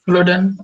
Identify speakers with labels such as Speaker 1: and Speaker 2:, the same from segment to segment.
Speaker 1: Halo Dan.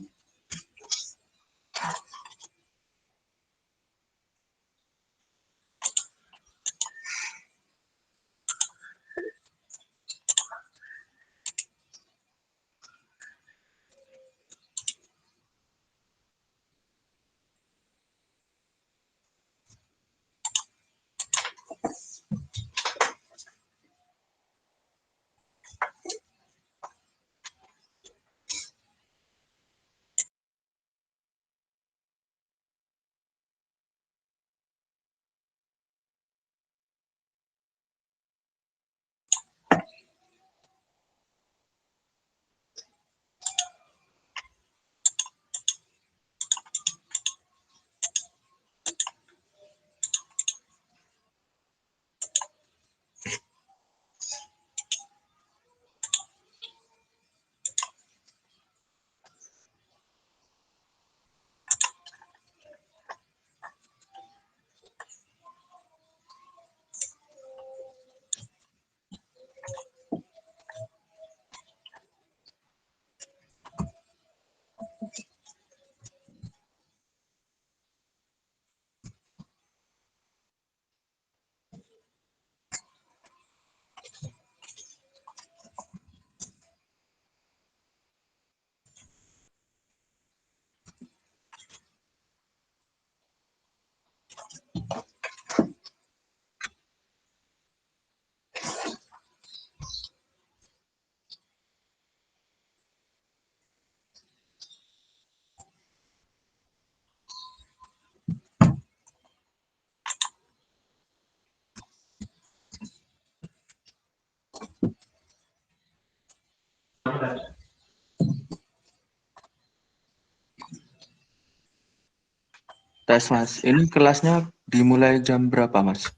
Speaker 2: Tes Mas, ini kelasnya dimulai jam berapa Mas?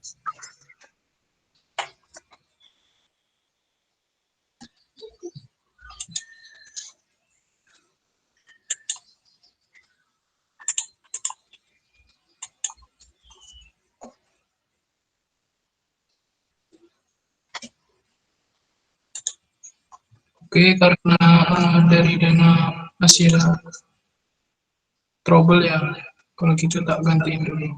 Speaker 1: Oke, karena dari Dana masih trouble ya. Kalau gitu tak gantiin dulu.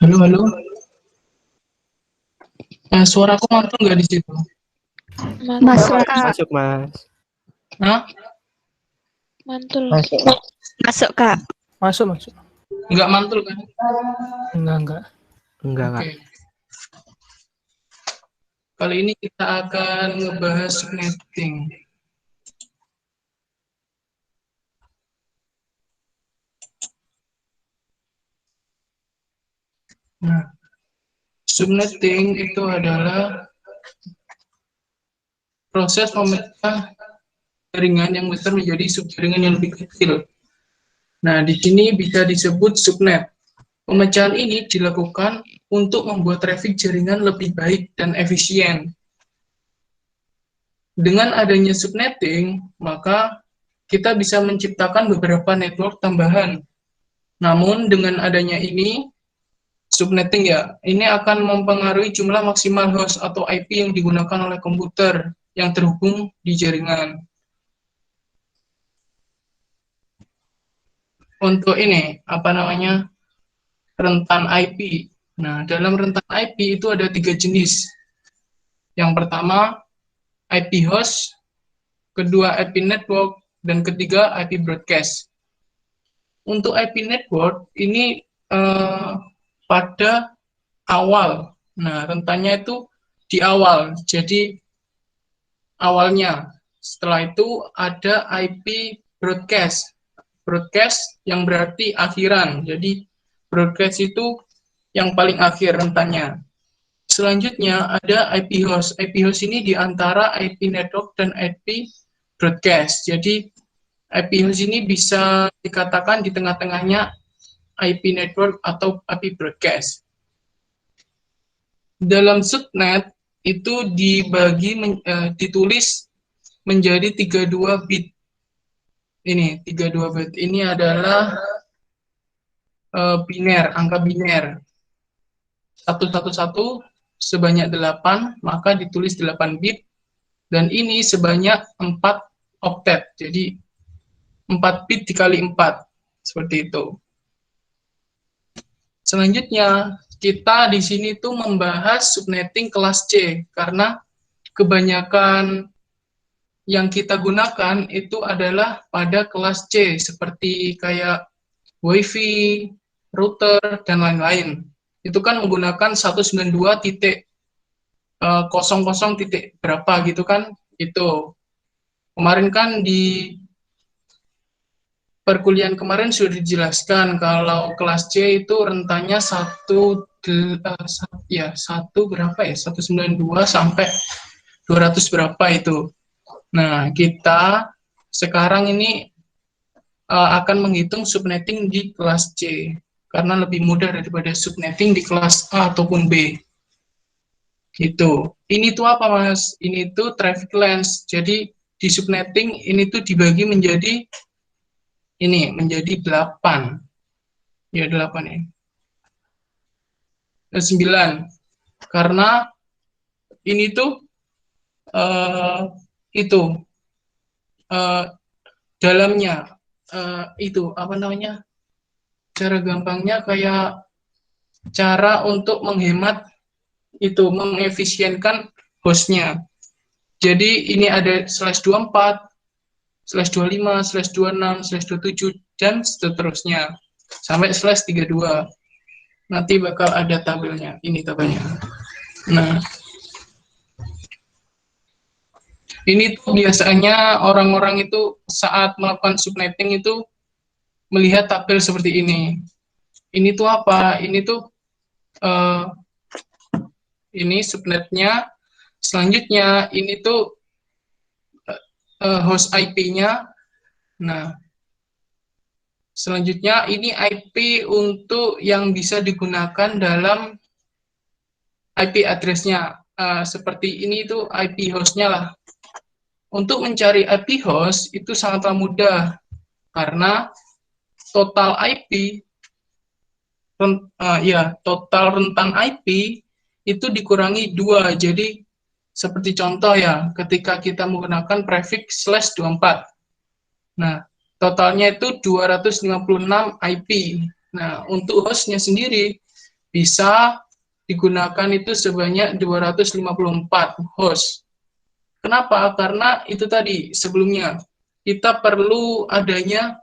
Speaker 1: Halo, halo. Suaraku mantul nggak di situ?
Speaker 3: Masuk, Kak.
Speaker 4: Masuk, Mas.
Speaker 1: Hah?
Speaker 3: Mantul.
Speaker 5: Masuk, Kak.
Speaker 4: Masuk.
Speaker 1: Nggak mantul kan?
Speaker 4: Enggak.
Speaker 1: Oke. Kali ini kita akan ngebahas subnetting. Nah, subnetting itu adalah proses memecah jaringan yang besar menjadi subjaringan yang lebih kecil. Nah, di sini bisa disebut subnet. Pemecahan ini dilakukan untuk membuat traffic jaringan lebih baik dan efisien. Dengan adanya subnetting, maka kita bisa menciptakan beberapa network tambahan. Namun dengan adanya ini, subnetting ya, ini akan mempengaruhi jumlah maksimal host atau IP yang digunakan oleh komputer yang terhubung di jaringan. Untuk ini, rentan IP. Nah, dalam rentan IP itu ada 3 jenis. Yang pertama, IP host, kedua IP network, dan ketiga IP broadcast. Untuk IP network, ini pada awal. Nah, rentannya itu di awal. Jadi, awalnya. Setelah itu ada IP broadcast. Broadcast yang berarti akhiran. Jadi, broadcast itu yang paling akhir rentannya. Selanjutnya ada IP host. IP host ini di antara IP network dan IP broadcast. Jadi, IP host ini bisa dikatakan di tengah-tengahnya IP network atau IP broadcast. Dalam subnet itu ditulis menjadi 32 bit. Ini 32 bit. Ini adalah biner, angka biner. 111 sebanyak 8, maka ditulis 8 bit. Dan ini sebanyak 4 oktet. Jadi 4 bit dikali 4. Seperti itu. Selanjutnya, kita di sini tuh membahas subnetting kelas C, karena kebanyakan yang kita gunakan itu adalah pada kelas C, seperti kayak WiFi, router, dan lain-lain. Itu kan menggunakan 192.00 titik berapa gitu kan, itu. Kemarin kan di perkuliahan kemarin sudah dijelaskan kalau kelas C itu rentannya 192 sampai 200 berapa itu. Nah, kita sekarang ini akan menghitung subnetting di kelas C karena lebih mudah daripada subnetting di kelas A ataupun B. Gitu. Ini tuh apa, Mas? Ini tuh traffic length. Jadi di subnetting ini tuh dibagi menjadi 8. Ya, 8 ya. 9. Karena ini tuh dalamnya cara gampangnya kayak cara untuk menghemat mengefisienkan hostnya. Jadi ini ada /24, /25, /26, /27, dan seterusnya sampai /32. Nanti bakal ada tabelnya. Ini tabelnya. Nah, ini tuh biasanya orang-orang itu saat melakukan subnetting itu melihat tabel seperti ini. Ini tuh apa? Ini tuh ini subnetnya. Selanjutnya ini tuh host IP-nya. Nah, selanjutnya ini IP untuk yang bisa digunakan dalam IP address-nya. Seperti ini itu IP host-nya lah. Untuk mencari IP host itu sangatlah mudah karena total IP total rentan IP itu dikurangi 2. Jadi seperti contoh ya, ketika kita menggunakan prefix /24. Nah, totalnya itu 256 IP. Nah, untuk hostnya sendiri bisa digunakan itu sebanyak 254 host. Kenapa? Karena itu tadi sebelumnya kita perlu adanya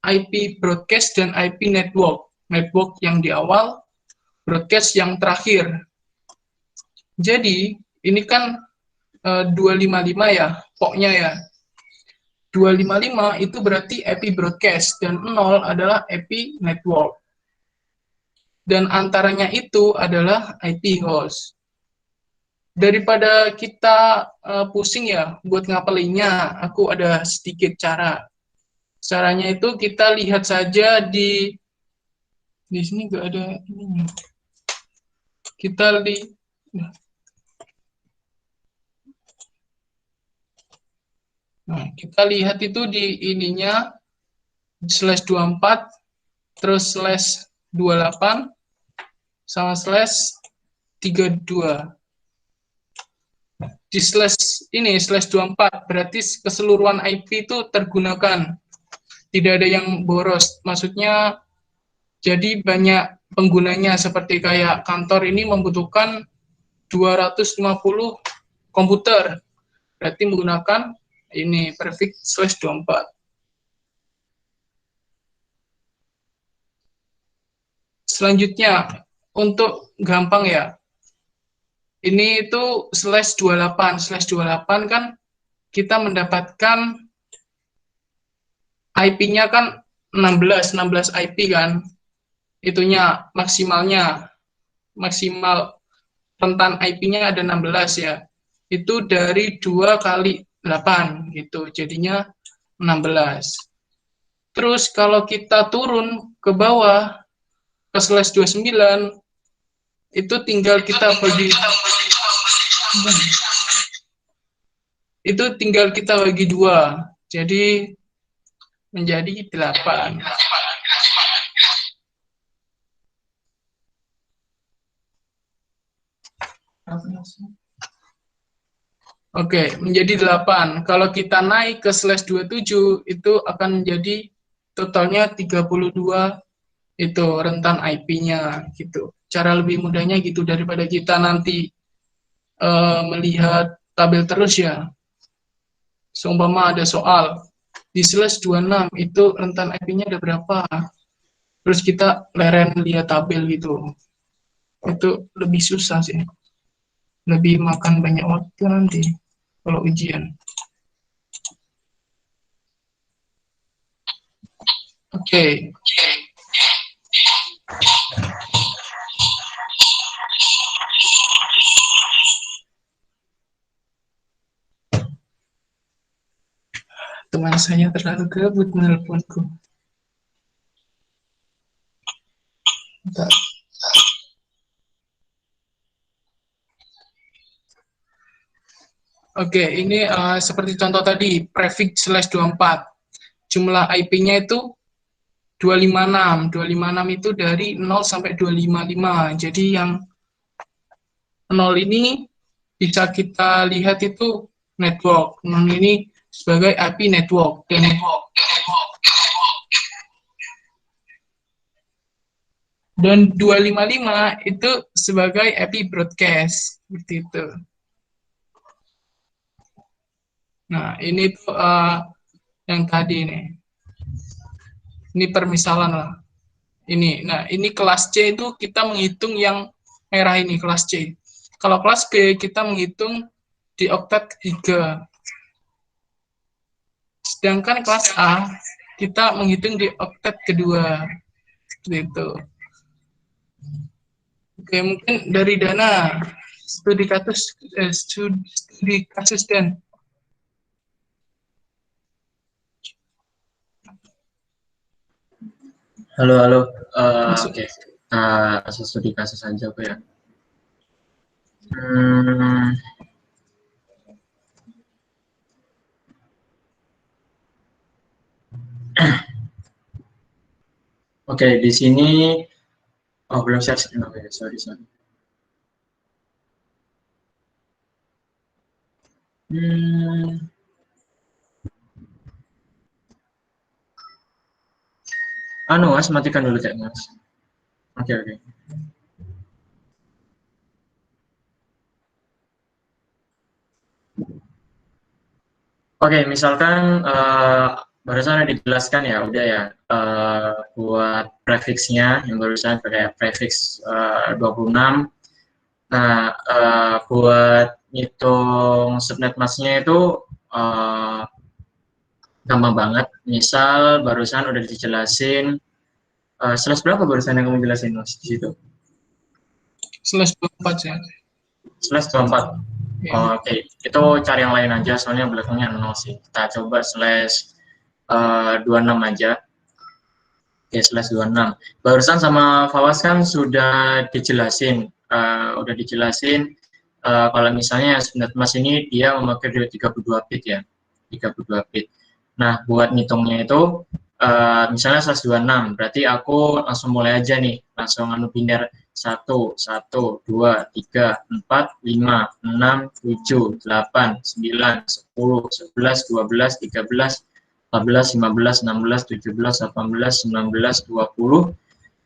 Speaker 1: IP broadcast dan IP network. Network yang di awal, broadcast yang terakhir. Jadi ini kan 255 ya, poknya ya. 255 itu berarti IP broadcast dan 0 adalah IP network. Dan antaranya itu adalah IP host. Daripada kita pusing ya buat ngapelinnya, aku ada sedikit cara. Caranya itu kita lihat saja di sini nggak ada ini. Kita kita lihat itu di ininya /24 terus /28 sama /32. Di /24 berarti keseluruhan IP itu tergunakan. Tidak ada yang boros. Maksudnya jadi banyak penggunanya seperti kayak kantor ini membutuhkan 250 komputer. Berarti menggunakan ini prefix /24. Selanjutnya, untuk gampang ya, ini itu /28. /28 kan kita mendapatkan IP-nya kan 16 IP kan. Itunya maksimal rentan IP-nya ada 16 ya. Itu dari 2 kali 8 gitu. Jadinya 16. Terus kalau kita turun ke bawah ke /29 itu tinggal kita bagi 2. Jadi menjadi 8. Oke, menjadi 8. Kalau kita naik ke /27 itu akan menjadi totalnya 32 itu rentan IP-nya gitu. Cara lebih mudahnya gitu daripada kita nanti melihat tabel terus ya. Seumpama ada soal di /26 itu rentan IP-nya ada berapa? Terus kita leren lihat tabel gitu. Itu lebih susah sih. Lebih makan banyak waktu nanti kalau ujian. Oke. Teman saya terlalu gabut menelponku. Bentar. Oke, ini seperti contoh tadi, prefix /24. Jumlah IP-nya itu 256. 256 itu dari 0 sampai 255. Jadi yang 0 ini bisa kita lihat itu network. 0 ini sebagai IP network. Dan 255 itu sebagai IP broadcast. Seperti itu. Nah, ini tuh yang tadi nih. Ini permisalan lah. Nah, ini kelas C itu kita menghitung yang merah ini, kelas C. Kalau kelas B, kita menghitung di oktet 3. Sedangkan kelas A, kita menghitung di oktet kedua. Gitu. Oke, mungkin dari Dana, studi kasus dan
Speaker 4: Halo.
Speaker 1: Masuk.
Speaker 4: Oke. Asal studi kasus aja aku ya. Oke, di sini belum share screen. Oke, sorry. Mas, matikan dulu chat Mas. Oke. Oke, misalkan barusan udah dijelaskan ya, udah ya, buat prefixnya yang barusan pakai prefix 26. Nah, buat ngitung subnet masknya itu gampang banget. Misal barusan udah dijelasin, slash berapa barusan yang kamu jelasin Mas di situ?
Speaker 1: Slash 24 ya.
Speaker 4: Slash 24.
Speaker 1: Ya.
Speaker 4: Oke, itu cari yang lain aja, soalnya belakangnya 0 sih. Kita coba slash 26 aja. Oke, slash 26. Barusan sama Fawas kan sudah dijelasin, kalau misalnya subnet mask ini dia memakai 32 bit ya, 32 bit. Nah, buat ngitungnya itu, misalnya slash 26, berarti aku langsung mulai aja nih, langsung biner 1, 1, 2, 3, 4, 5, 6, 7, 8, 9, 10, 11, 12, 13, 14, 15, 16, 17, 18, 19, 20,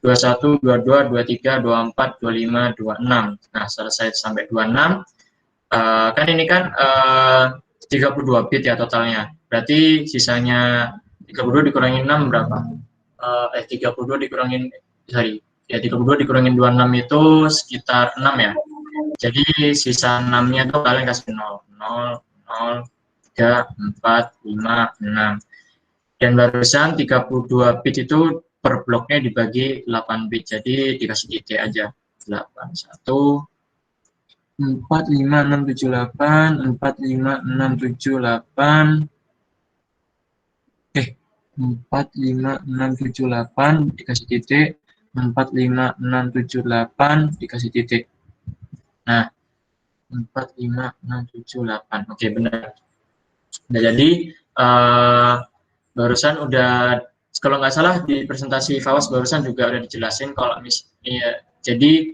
Speaker 4: 21, 22, 23, 24, 25, 26. Nah, selesai sampai 26. Kan ini kan 32 bit ya totalnya. Berarti sisanya 32 dikurangin 6 berapa? 32 dikurangin, sorry, ya 32 dikurangin 26 itu sekitar 6 ya. Jadi sisa 6-nya itu kalian kasih 0, 0, 0, 3, 4, 5, 6. Dan barusan 32 bit itu per bloknya dibagi 8 bit, jadi dikasih titik aja. 8, 1, 4, 5, 6, 7, 8, 4, 5, 6, 7, 8, 4, 5, 6, 7, 8, dikasih titik, 4, 5, 6, 7, 8, dikasih titik. Nah, 4, 5, 6, 7, 8, oke benar. Nah, jadi barusan udah, kalau nggak salah di presentasi Fawas barusan juga udah dijelasin kalau ya, jadi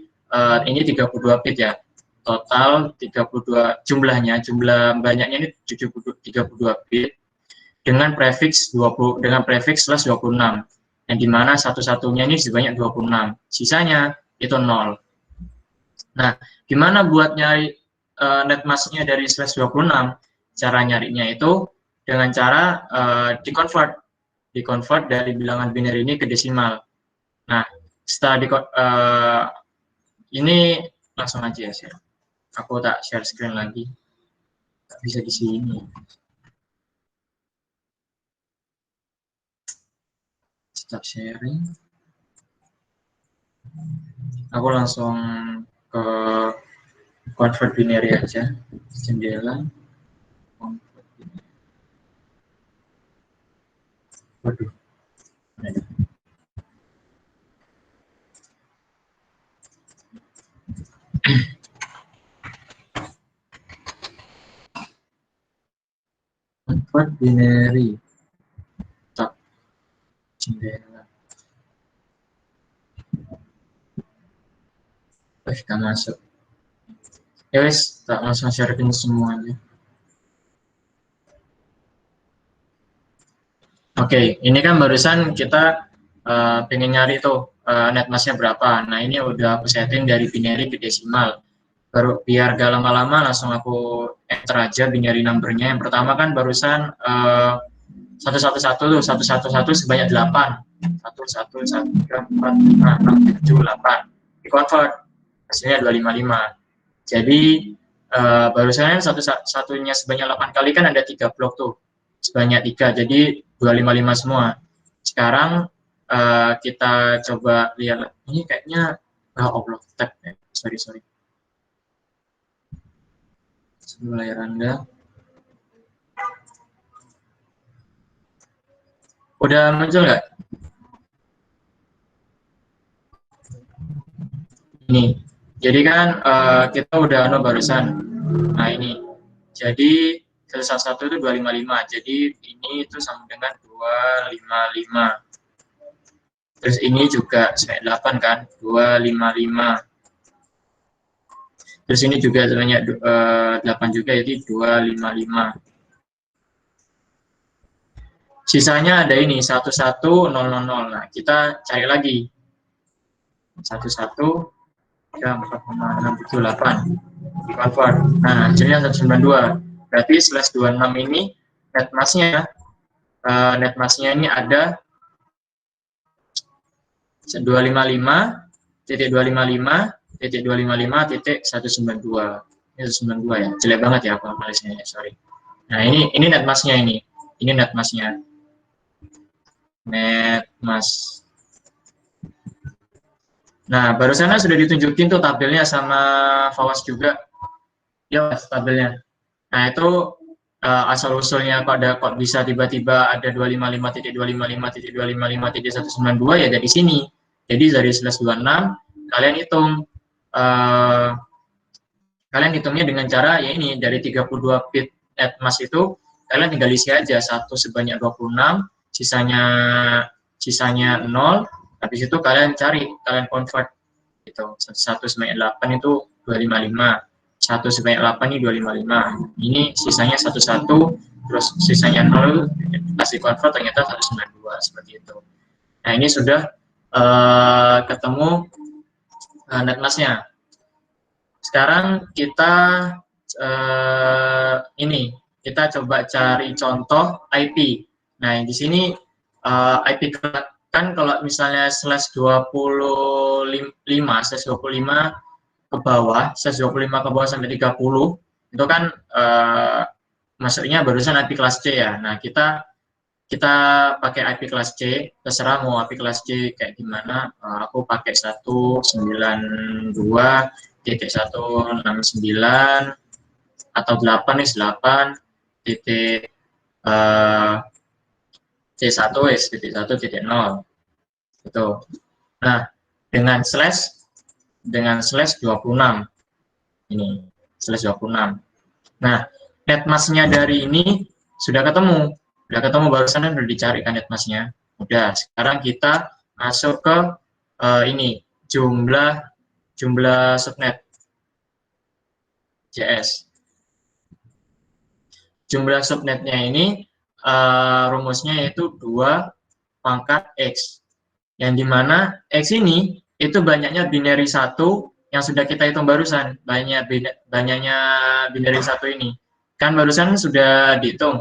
Speaker 4: ini 32 bit ya, total 32 jumlahnya, jumlah banyaknya ini 32 bit dengan prefix 20, dengan prefix slash 26, yang dimana satu-satunya ini sebanyak 26, sisanya itu 0. Nah, gimana buat nyari net masknya dari slash 26? Cara nyarinya itu dengan cara dikonvert dari bilangan biner ini ke desimal. Nah, setelah ini langsung aja ya share. Aku tak share screen lagi. Tak bisa di sini. Stop sharing. Aku langsung ke convert binary aja. Jendela. Waduh. Convert binary. Tab jendela. Kita masuk. Ya wes, tak langsung sharein semuanya. Oke, ini kan barusan kita pengen nyari tuh net masknya berapa. Nah, ini udah aku setting dari binary ke desimal. Baru biar gak lama-lama langsung aku enter aja binary numbernya. Yang pertama kan barusan 111 tuh, 111 sebanyak 8. 1, 1, 1, 3, 4, 5, 6, 7, 8. Di-convert. Hasilnya 255. Jadi barusan satunya sebanyak 8 kali kan ada 3 blok tuh. Sebanyak 3, jadi 255 semua. Sekarang kita coba lihat, ini kayaknya overlock tab ya, sorry. Layar Anda. Udah muncul nggak? Ini. Jadi kan kita udah barusan. Nah ini. Jadi salah satu itu 255. Jadi ini itu sama dengan 255. Terus ini juga 8 kan, 255. Terus ini juga sebanyak 8 juga, jadi 255. Sisanya ada ini 11000. Nah, kita cari lagi 11 3, 4,678 di convert. Nah, hasilnya 192. Berarti slash 26 ini netmasknya ini ada 255.255.255.192. Ini 192 ya. Jelek banget ya aku analisnya, sorry. Nah, ini netmasknya ini. Ini netmasknya. Netmas. Nah, barusan sudah ditunjukin tuh tabelnya sama Fawas juga. Ya, tabelnya. Nah, itu asal-usulnya kok bisa tiba-tiba ada 255.255.255.192 ya dari sini. Jadi dari slash 26, kalian hitung. Kalian hitungnya dengan cara ya ini, dari 32 bit netmask itu, kalian tinggal isi aja 1 sebanyak 26, sisanya 0, habis itu kalian convert gitu. 1 sebanyak 8 itu 255, 1 sebanyak 8 ini 255, ini sisanya 11, terus sisanya 0, kasih convert ternyata 192, seperti itu. Nah, ini sudah ketemu netmasknya. Sekarang kita kita coba cari contoh IP. Nah, di sini IP kan kalau misalnya slash 25 ke bawah, slash 25 ke bawah sampai 30, itu kan masuknya barusan IP kelas C ya. Nah, kita pakai IP kelas C, terserah mau IP kelas C kayak gimana. Aku pakai 192.169 atau 8 nih, 8 titik C1 titik 1 titik 0 itu. Nah, dengan slash 26 ini slash 26. Nah, netmasknya dari ini sudah ketemu barusan udah dicarikan netmasknya. Udah, sekarang kita masuk ke ini jumlah subnet JS. Jumlah subnetnya ini rumusnya yaitu 2 pangkat X, yang dimana X ini itu banyaknya binary 1 yang sudah kita hitung barusan. Banyaknya binary 1 ini kan barusan sudah dihitung,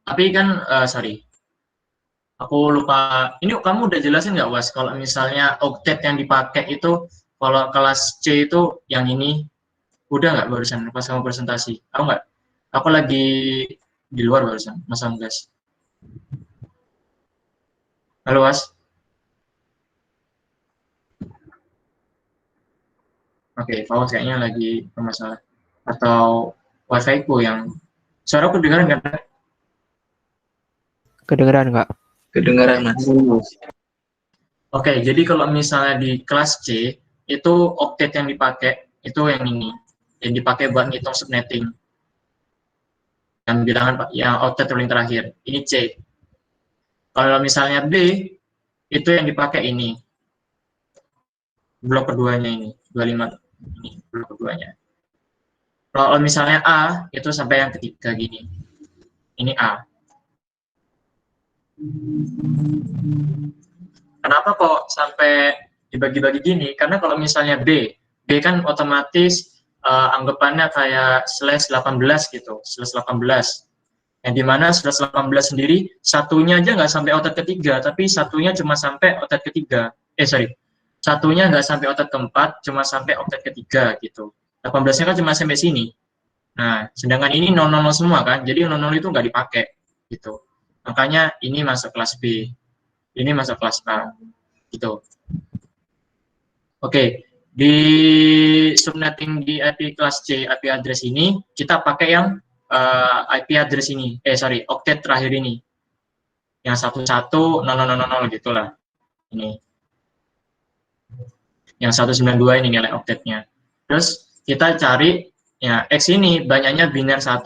Speaker 4: tapi kan sorry, aku lupa. Ini kamu udah jelasin nggak, Was, kalau misalnya oktet yang dipakai itu kalau kelas C itu yang ini? Udah nggak barusan pas kamu presentasi? Aku lagi di luar barusan, masang gas. Halo, Was. Oke, Fawas kayaknya lagi bermasalah. Atau wifi ku yang suara aku kedengaran nggak?
Speaker 2: Kedengeran nggak?
Speaker 1: Kedengaran, Mas.
Speaker 4: Oke, jadi kalau misalnya di kelas C itu oktet yang dipakai itu yang ini, yang dipakai buat ngitung subnetting. Yang bilangan yang oktet paling terakhir, ini C. Kalau misalnya B itu yang dipakai ini, blok keduanya ini, 25 ini blok keduanya. Kalau misalnya A itu sampai yang ketiga gini, ini A. Kenapa kok sampai dibagi-bagi gini? Karena kalau misalnya B kan otomatis anggapannya kayak slash 18 gitu, slash 18. Yang dimana slash 18 sendiri, satunya aja nggak sampai oktet ketiga, tapi satunya cuma sampai oktet ketiga. Satunya nggak sampai oktet keempat, cuma sampai oktet ketiga gitu. 18-nya kan cuma sampai sini. Nah, sedangkan ini 00 semua kan, jadi 00 itu nggak dipakai gitu. Makanya ini masuk kelas B, ini masuk kelas A gitu. Oke, di subnetting di IP kelas C, IP address ini kita pakai yang IP address ini, oktet terakhir ini, yang 110000 gitulah. Ini yang 192 ini nilai oktetnya. Terus kita cari ya X ini banyaknya biner 1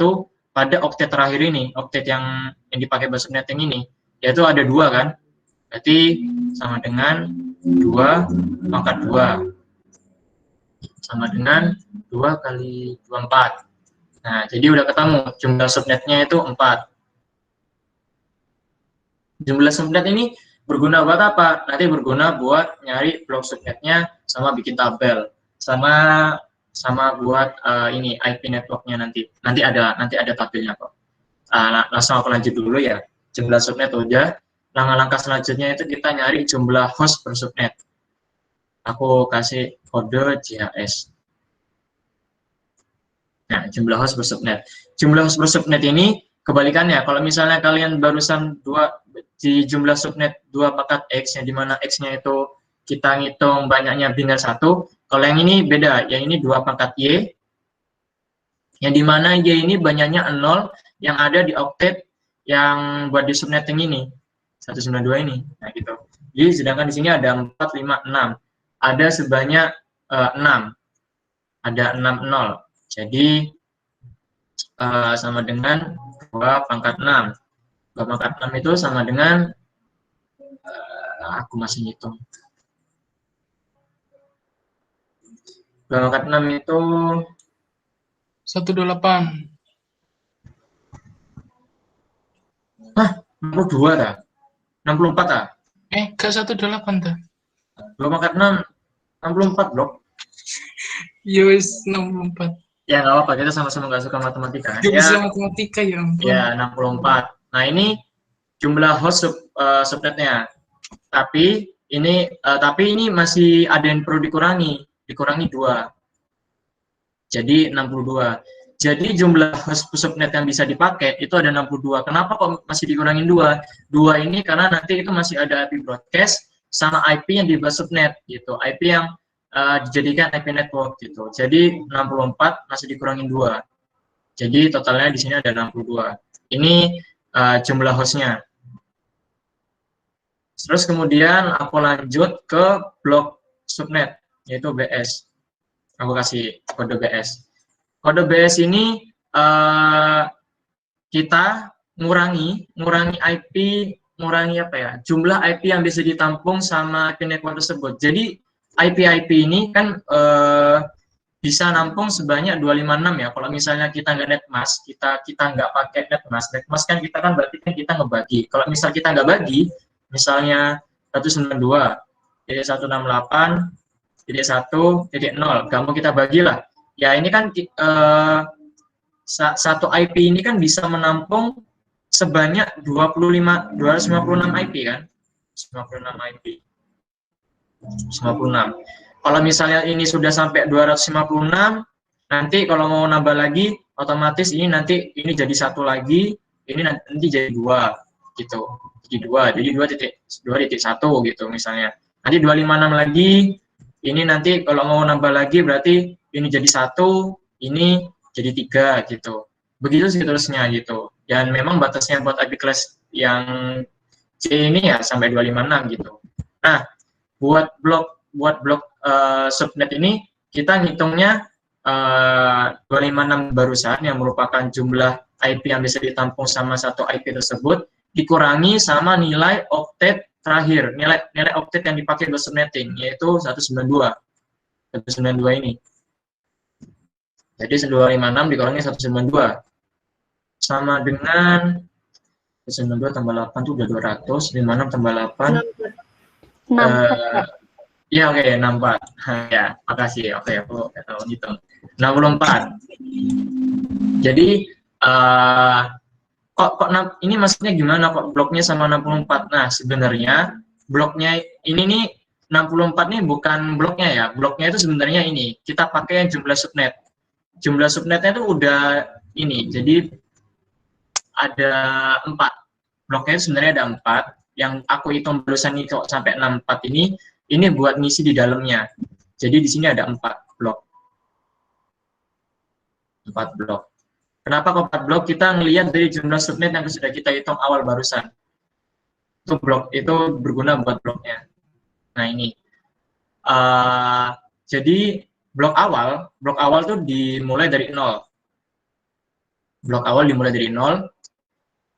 Speaker 4: pada oktet terakhir ini, oktet yang dipakai buat subnetting ini, yaitu ada 2 kan, berarti sama dengan 2 pangkat 2 sama dengan 2 kali 24. Nah, jadi udah ketemu jumlah subnetnya itu 4. Jumlah subnet ini berguna buat apa? Nanti berguna buat nyari blok subnetnya, sama bikin tabel, sama sama buat ini IP networknya nanti ada tabelnya kok. Langsung aku lanjut dulu ya. Jumlah subnet udah. Langkah-langkah selanjutnya itu kita nyari jumlah host per subnet. Aku kasih kode JHS. Nah, jumlah host per subnet. Jumlah host per subnet ini kebalikannya. Kalau misalnya kalian barusan di jumlah subnet 2 pangkat X, yang dimana X-nya itu kita ngitung banyaknya biner 1. Kalau yang ini beda, yang ini 2 pangkat Y, yang dimana Y ini banyaknya 0, yang ada di oktet yang buat di subnetting ini, 192 ini. Nah, gitu. Jadi, sedangkan di sini ada 4, 5, 6. Ada sebanyak 6. Ada 6 0. Jadi, sama dengan 2 pangkat 6. 2 pangkat 6 itu sama dengan, aku masih ngitung. 2 pangkat 6 itu
Speaker 1: 128.
Speaker 4: Hah? 62 dah? 64 dah?
Speaker 1: Ke 128 dah.
Speaker 4: 2 pangkat 6, 64 blok.
Speaker 1: Yes, 64.
Speaker 4: Ya nggak apa-apa, kita sama-sama nggak suka matematika.
Speaker 1: Gak
Speaker 4: Ya,
Speaker 1: bisa matematika ya ampun.
Speaker 4: ya 64. Nah ini jumlah host subnetnya. Tapi ini masih ada yang perlu dikurangi 2. Jadi 62. Jadi jumlah host subnet yang bisa dipakai itu ada 62. Kenapa kok masih dikurangin 2? 2 ini karena nanti itu masih ada IP broadcast sama IP yang di subnet gitu. IP yang dijadikan IP network gitu. Jadi 64 masih dikurangin 2. Jadi totalnya di sini ada 62. Ini jumlah hostnya. Terus kemudian aku lanjut ke blok subnet, yaitu BS. Aku kasih kode BS. Kode BS ini kita ngurangi IP, apa ya? Jumlah IP yang bisa ditampung sama IP network tersebut. Jadi IP ini kan bisa nampung sebanyak 256 ya. Kalau misalnya kita nggak netmask, kita nggak pakai netmask kan kita kan berarti kan kita ngebagi. Kalau misal kita nggak bagi, misalnya 192.168.1.0, nggak mau kita bagilah. Ya ini kan satu IP ini kan bisa menampung sebanyak 256 IP kan, 256 IP. 56. Kalau misalnya ini sudah sampai 256, nanti kalau mau nambah lagi, otomatis ini nanti ini jadi 1 lagi, ini nanti jadi 2 gitu. Jadi 2.1 gitu misalnya. Nanti 256 lagi, ini nanti kalau mau nambah lagi berarti ini jadi 1, ini jadi 3 gitu. Begitu seterusnya gitu. Dan memang batasnya buat IP class yang C ini ya sampai 256 gitu. Nah, buat blok subnet ini kita ngitungnya 256 barusan yang merupakan jumlah IP yang bisa ditampung sama satu IP tersebut dikurangi sama nilai oktet terakhir, nilai oktet yang dipakai buat subnetting, yaitu 192 ini. Jadi 256 dikurangi 192 sama dengan 192 tambah 8 itu udah 200, 56 tambah 8 ya oke, 64 ya, makasih. Oke, aku tahu ngitung 64. Jadi kok ini maksudnya gimana kok bloknya sama 64? Nah, sebenarnya bloknya ini nih 64 nih bukan bloknya ya. Bloknya itu sebenarnya ini. Kita pakai jumlah subnet. Jumlah subnetnya itu udah ini. Jadi ada 4. Bloknya itu sebenarnya ada 4. Yang aku hitung barusan ini kok sampai 64 ini buat ngisi di dalamnya. Jadi di sini ada 4 blok. 4 blok. Kenapa kok 4 blok? Kita ngelihat dari jumlah subnet yang sudah kita hitung awal barusan. Itu blok itu berguna buat bloknya. Nah ini. Jadi blok awal tuh dimulai dari 0. Blok awal dimulai dari 0.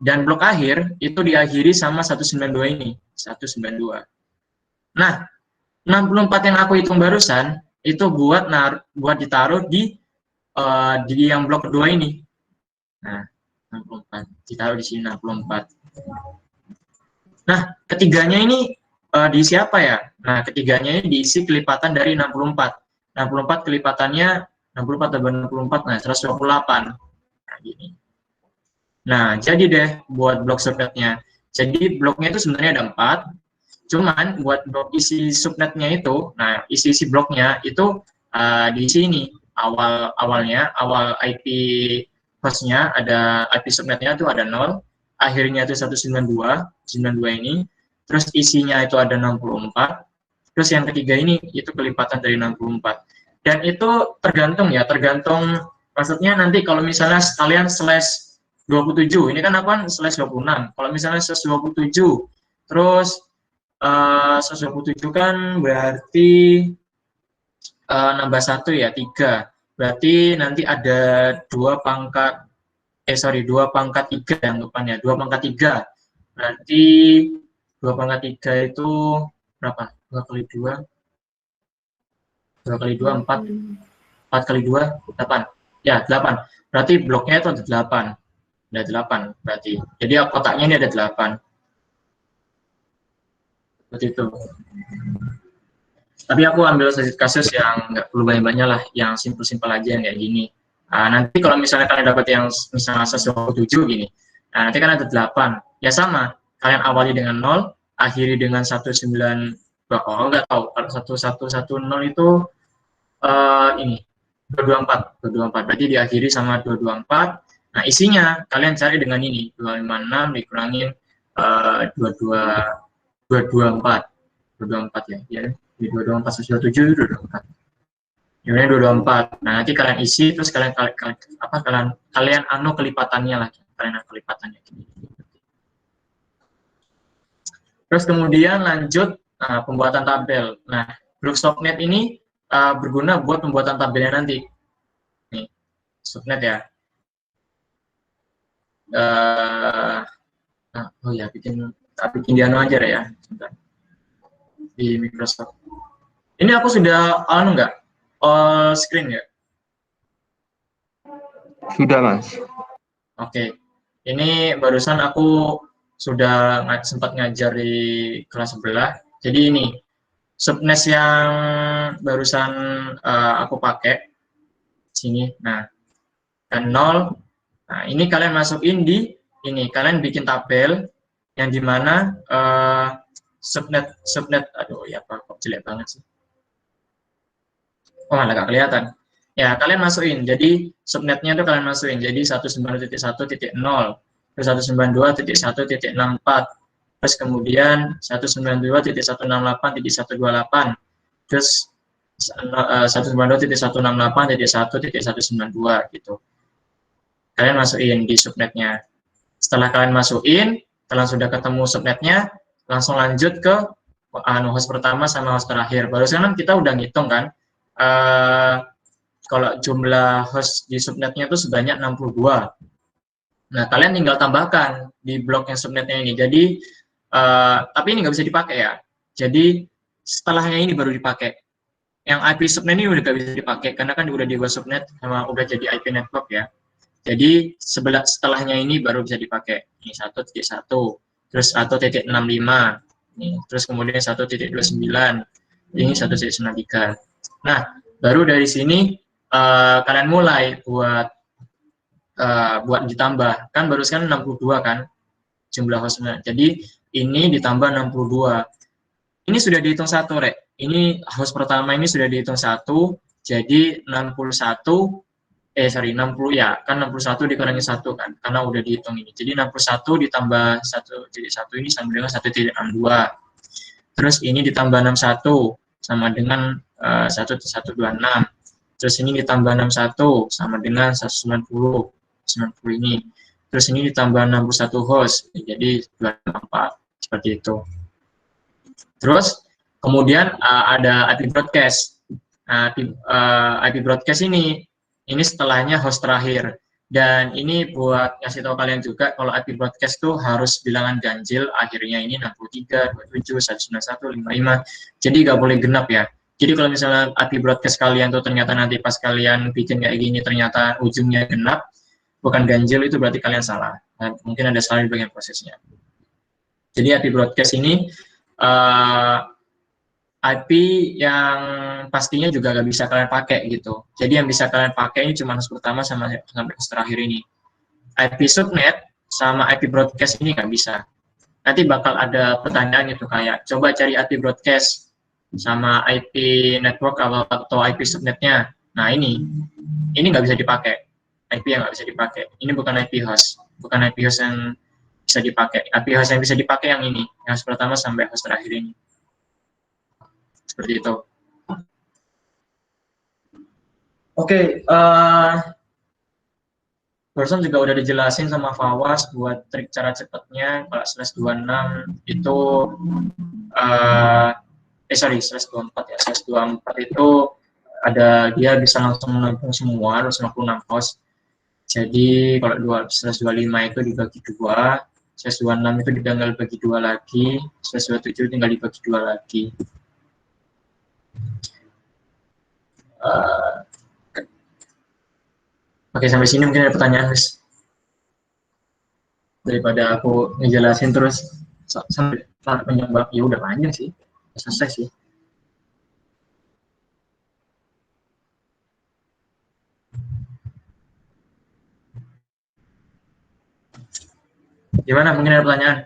Speaker 4: Dan blok akhir itu diakhiri sama 192 ini. 192. Nah, 64 yang aku hitung barusan itu buat ditaruh di yang blok kedua ini. Nah, 64 ditaruh di sini 64. Nah, ketiganya ini diisi apa ya? Nah, ketiganya ini diisi kelipatan dari 64. 64 kelipatannya 64 tambah 64, nah 128. Nah, gini. Nah, jadi deh buat blok subnetnya. Jadi bloknya itu sebenarnya ada 4, cuman buat blok isi subnetnya itu, nah isi bloknya itu di sini awal IP hostnya ada IP subnetnya itu ada 0, akhirnya itu 192 ini, terus isinya itu ada 64, terus yang ketiga ini itu kelipatan dari 64. Dan itu tergantung maksudnya nanti kalau misalnya kalian slash 27, ini kan aku kan slash 26. Kalau misalnya slash 27, terus 127 kan berarti nambah 1 ya, 3. Berarti nanti ada 2 pangkat 3 yang depannya, 2 pangkat 3. Berarti 2 pangkat 3 itu berapa? 2 kali 2, 2 kali 2, 4. 4 kali 2, 8. Ya, 8. Berarti bloknya itu ada 8. Ada 8 berarti. Jadi kotaknya ini ada 8. Seperti itu. Tapi aku ambil kasus yang nggak perlu banyak-banyak lah, yang simpel-simpel aja yang kayak gini. Nanti kalau misalnya kalian dapat yang misalnya 127 gini, nah nanti kan ada 8. Ya sama, kalian awali dengan 0, akhiri dengan 19, oh nggak tahu, kalau 1110 itu ini, 224, berarti diakhiri sama 224. Nah isinya, kalian cari dengan ini, 256 dikurangin 224 ya. Di 224 127 224. Ini 224. Nah, nanti kalian isi terus kalian kelipatannya lagi. Terus kemudian lanjut pembuatan tabel. Nah, grup subnet ini berguna buat pembuatan tabelnya nanti. Nih, subnet ya. Bikin di aja ya. Sebentar. Di Microsoft. Ini aku sudah enggak? All screen ya?
Speaker 2: Sudah, Mas.
Speaker 4: Oke. Ini barusan aku sudah sempat ngajar di kelas sebelah. Jadi ini subnet yang barusan aku pakai sini. Nah, dan 0. Nah, ini kalian masukin di ini. Kalian bikin tabel yang dimana subnet, aduh ya kok jelek banget sih. Oh, malah nggak kelihatan. Ya, kalian masukin. Jadi subnetnya tuh kalian masukin. Jadi 191.1.0, terus 192.1.64, terus kemudian 192.168.128, terus 192.168.1.192 gitu. Kalian masukin di subnetnya. Setelah kalian masukin, kalian sudah ketemu subnetnya, langsung lanjut ke host pertama sama host terakhir. Barusan kita udah ngitung kan, kalau jumlah host di subnetnya itu sebanyak 62. Nah, kalian tinggal tambahkan di blok yang subnetnya ini. Jadi, tapi ini nggak bisa dipakai ya. Jadi, setelahnya ini baru dipakai. Yang IP subnet ini udah nggak bisa dipakai, karena kan udah di host subnet sama udah jadi IP network ya. Jadi, setelahnya ini baru bisa dipakai. Ini 1.1, terus 1.65, ini, terus kemudian 1.29, ini 1.93. Nah, baru dari sini kalian mulai buat ditambah. Kan baru sekarang 62 kan jumlah hostnya. Jadi ini ditambah 62. Ini sudah dihitung satu, Rek. Ini host pertama ini sudah dihitung satu, jadi 60 ya, kan 61 dikurangi 1 kan, karena udah dihitung ini. Jadi 61 ditambah 1, jadi 1 ini sama dengan 1.62. Terus ini ditambah 61 sama dengan 1.126. Terus ini ditambah 61 sama dengan 190 ini. Terus ini ditambah 61 host, jadi 24, seperti itu. Terus kemudian ada IP broadcast. Nah, IP broadcast ini setelahnya host terakhir. Dan ini buat ngasih tahu kalian juga kalau IP broadcast tuh harus bilangan ganjil, akhirnya ini 63, 27, 191, 55. Jadi nggak boleh genap ya. Jadi kalau misalnya IP broadcast kalian tuh ternyata nanti pas kalian bikin kayak gini ternyata ujungnya genap, bukan ganjil, itu berarti kalian salah. Nah, mungkin ada salah di bagian prosesnya. Jadi IP broadcast ini IP yang pastinya juga nggak bisa kalian pakai gitu. Jadi yang bisa kalian pakai ini cuma host pertama sampai host terakhir ini. IP subnet sama IP broadcast ini nggak bisa. Nanti bakal ada pertanyaan gitu kayak, coba cari IP broadcast sama IP network atau IP subnetnya. Nah ini nggak bisa dipakai. IP yang nggak bisa dipakai. Ini bukan IP host, bukan IP host yang bisa dipakai. IP host yang bisa dipakai yang ini, yang host pertama sampai host terakhir ini. Seperti itu. Oke, barusan juga udah dijelasin sama Fawas buat trik cara cepatnya. Kalau /26 itu /24 ya, /24 itu ada dia bisa langsung menampung semua 256 host. Jadi kalau /25 itu dibagi 2, /26 itu tinggal bagi 2 lagi, /27 tinggal dibagi 2 lagi. Oke, sampai sini mungkin ada pertanyaan, Mas. Daripada aku ngejelasin terus sampai panjang banget, ya udah panjang sih, selesai sih. Gimana, mungkin ada pertanyaan?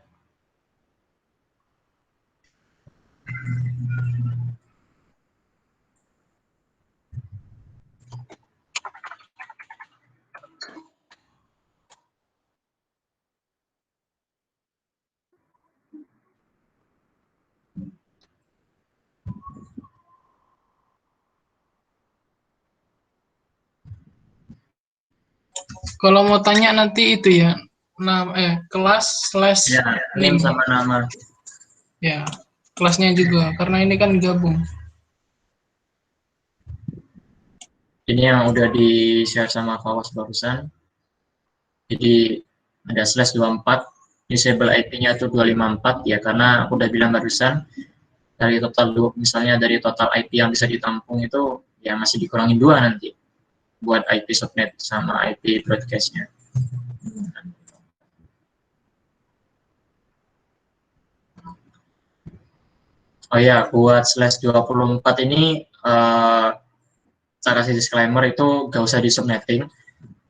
Speaker 1: Kalau mau tanya nanti itu ya, kelas
Speaker 4: Ya, name sama nama.
Speaker 1: Ya, kelasnya juga, karena ini kan gabung.
Speaker 4: Ini yang udah di-share sama Fawas barusan. Jadi ada /24, disable IP-nya itu 254 ya, karena aku udah bilang barusan dari total misalnya dari total IP yang bisa ditampung itu ya masih dikurangin 2 nanti buat IP subnet sama IP broadcast-nya. Oh ya, buat /24 ini cara kasih disclaimer itu gak usah di subnetting.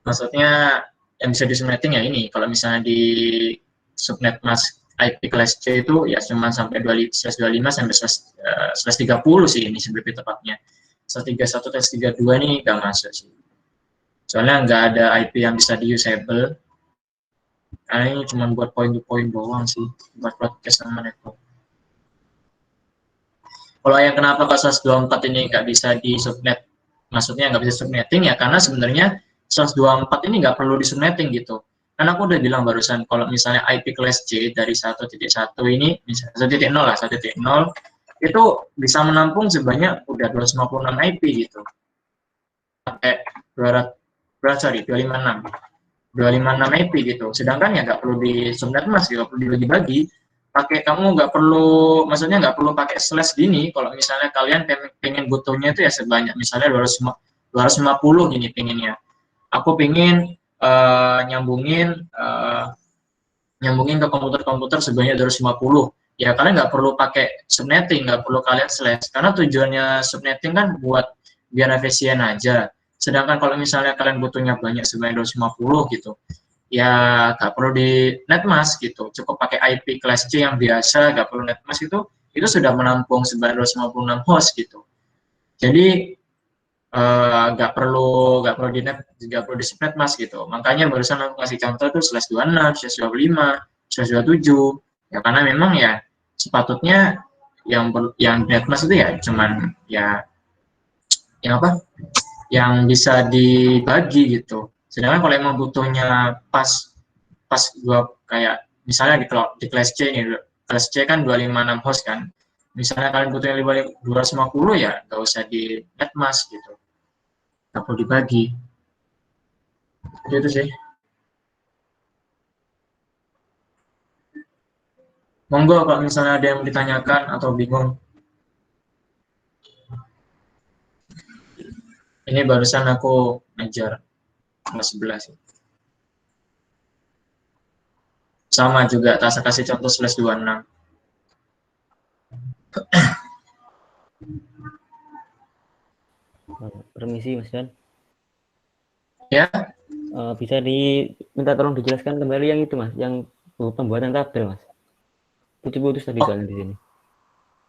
Speaker 4: Maksudnya yang bisa di subnetting ya ini, kalau misalnya di subnet mas IP kelas C itu ya cuma sampai /25 sampai /30 sih ini lebih tepatnya. /31 /32 ini gak masuk sih. Soalnya nggak ada IP yang bisa di-usable. Karena ini cuma buat point-to-point doang sih, buat broadcast sama network. Kalau yang kenapa kasus 24 ini nggak bisa di subnet, maksudnya nggak bisa subnetting ya karena sebenarnya 124 ini nggak perlu di subnetting gitu. Karena aku udah bilang barusan kalau misalnya IP kelas C dari 1.1 ini, misalnya 1.0 lah, 1.0 itu bisa menampung sebanyak udah 256 IP gitu. Sampai 256 IP gitu. Sedangkan ya nggak perlu di subnet mas, nggak perlu dibagi-bagi. Kamu nggak perlu, maksudnya nggak perlu pakai slash gini. Kalau misalnya kalian pengen butuhnya itu ya sebanyak misalnya 250 gini pengennya. Aku pengen nyambungin ke komputer-komputer sebanyak 250. Ya kalian nggak perlu pakai subnetting, nggak perlu kalian slash. Karena tujuannya subnetting kan buat biar efisien aja. Sedangkan kalau misalnya kalian butuhnya banyak sebanyak 250 gitu, ya nggak perlu di netmask gitu, cukup pakai IP kelas C yang biasa, nggak perlu netmask itu sudah menampung sebanyak 256 host gitu. Jadi nggak perlu di netmask gitu. Makanya barusan aku kasih contoh tuh /26, /25, /27 ya karena memang ya sepatutnya yang netmask itu ya cuman yang yang bisa dibagi gitu. Sedangkan kalau emang butuhnya pas dua kayak misalnya di kelas C ini, kelas C kan 256 host kan. Misalnya kalian butuhnya 250 ya nggak usah di netmask gitu. Nggak perlu dibagi. Jadi itu sih. Monggo kalau misalnya ada yang ditanyakan atau bingung. Ini barusan aku ngajar kelas 11. Sama juga, tak kasih contoh /26.
Speaker 6: Permisi Mas John.
Speaker 4: Ya.
Speaker 6: Bisa diminta tolong dijelaskan kembali yang itu Mas, yang pembuatan tabel Mas. Putus-putus tadi soalnya di sini.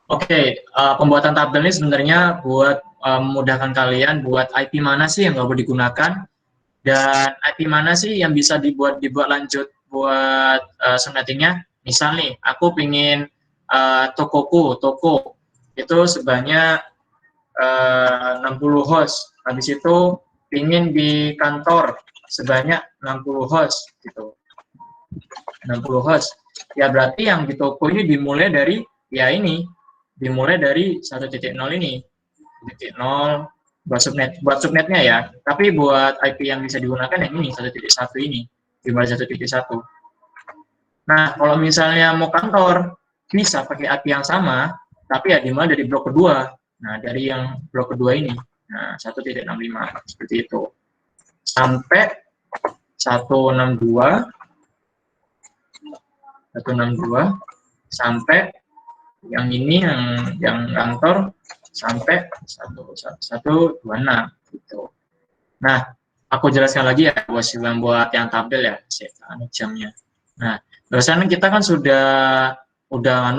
Speaker 4: Oke, pembuatan tabel ini sebenarnya buat memudahkan kalian buat IP mana sih yang nggak boleh digunakan dan IP mana sih yang bisa dibuat lanjut buat subnettingnya. Misal nih, aku pingin toko itu sebanyak 60 host. Habis itu pingin di kantor sebanyak 60 host gitu. 60 host. Ya berarti yang di toko ini dimulai dari dimulai dari 1.0 ini. 1.0 buat subnetnya ya. Tapi buat IP yang bisa digunakan yang ini 1.1 ini, dimulai 1.1. Nah, kalau misalnya mau kantor bisa pakai IP yang sama, tapi ya dimulai dari blok kedua. Nah, dari yang blok kedua ini. Nah, 1.65 seperti itu. Sampai 162 sampai yang ini yang kantor sampai 126 gitu. Nah, aku jelaskan lagi ya buat yang tabel ya, jamnya. Nah, barusan kita kan udah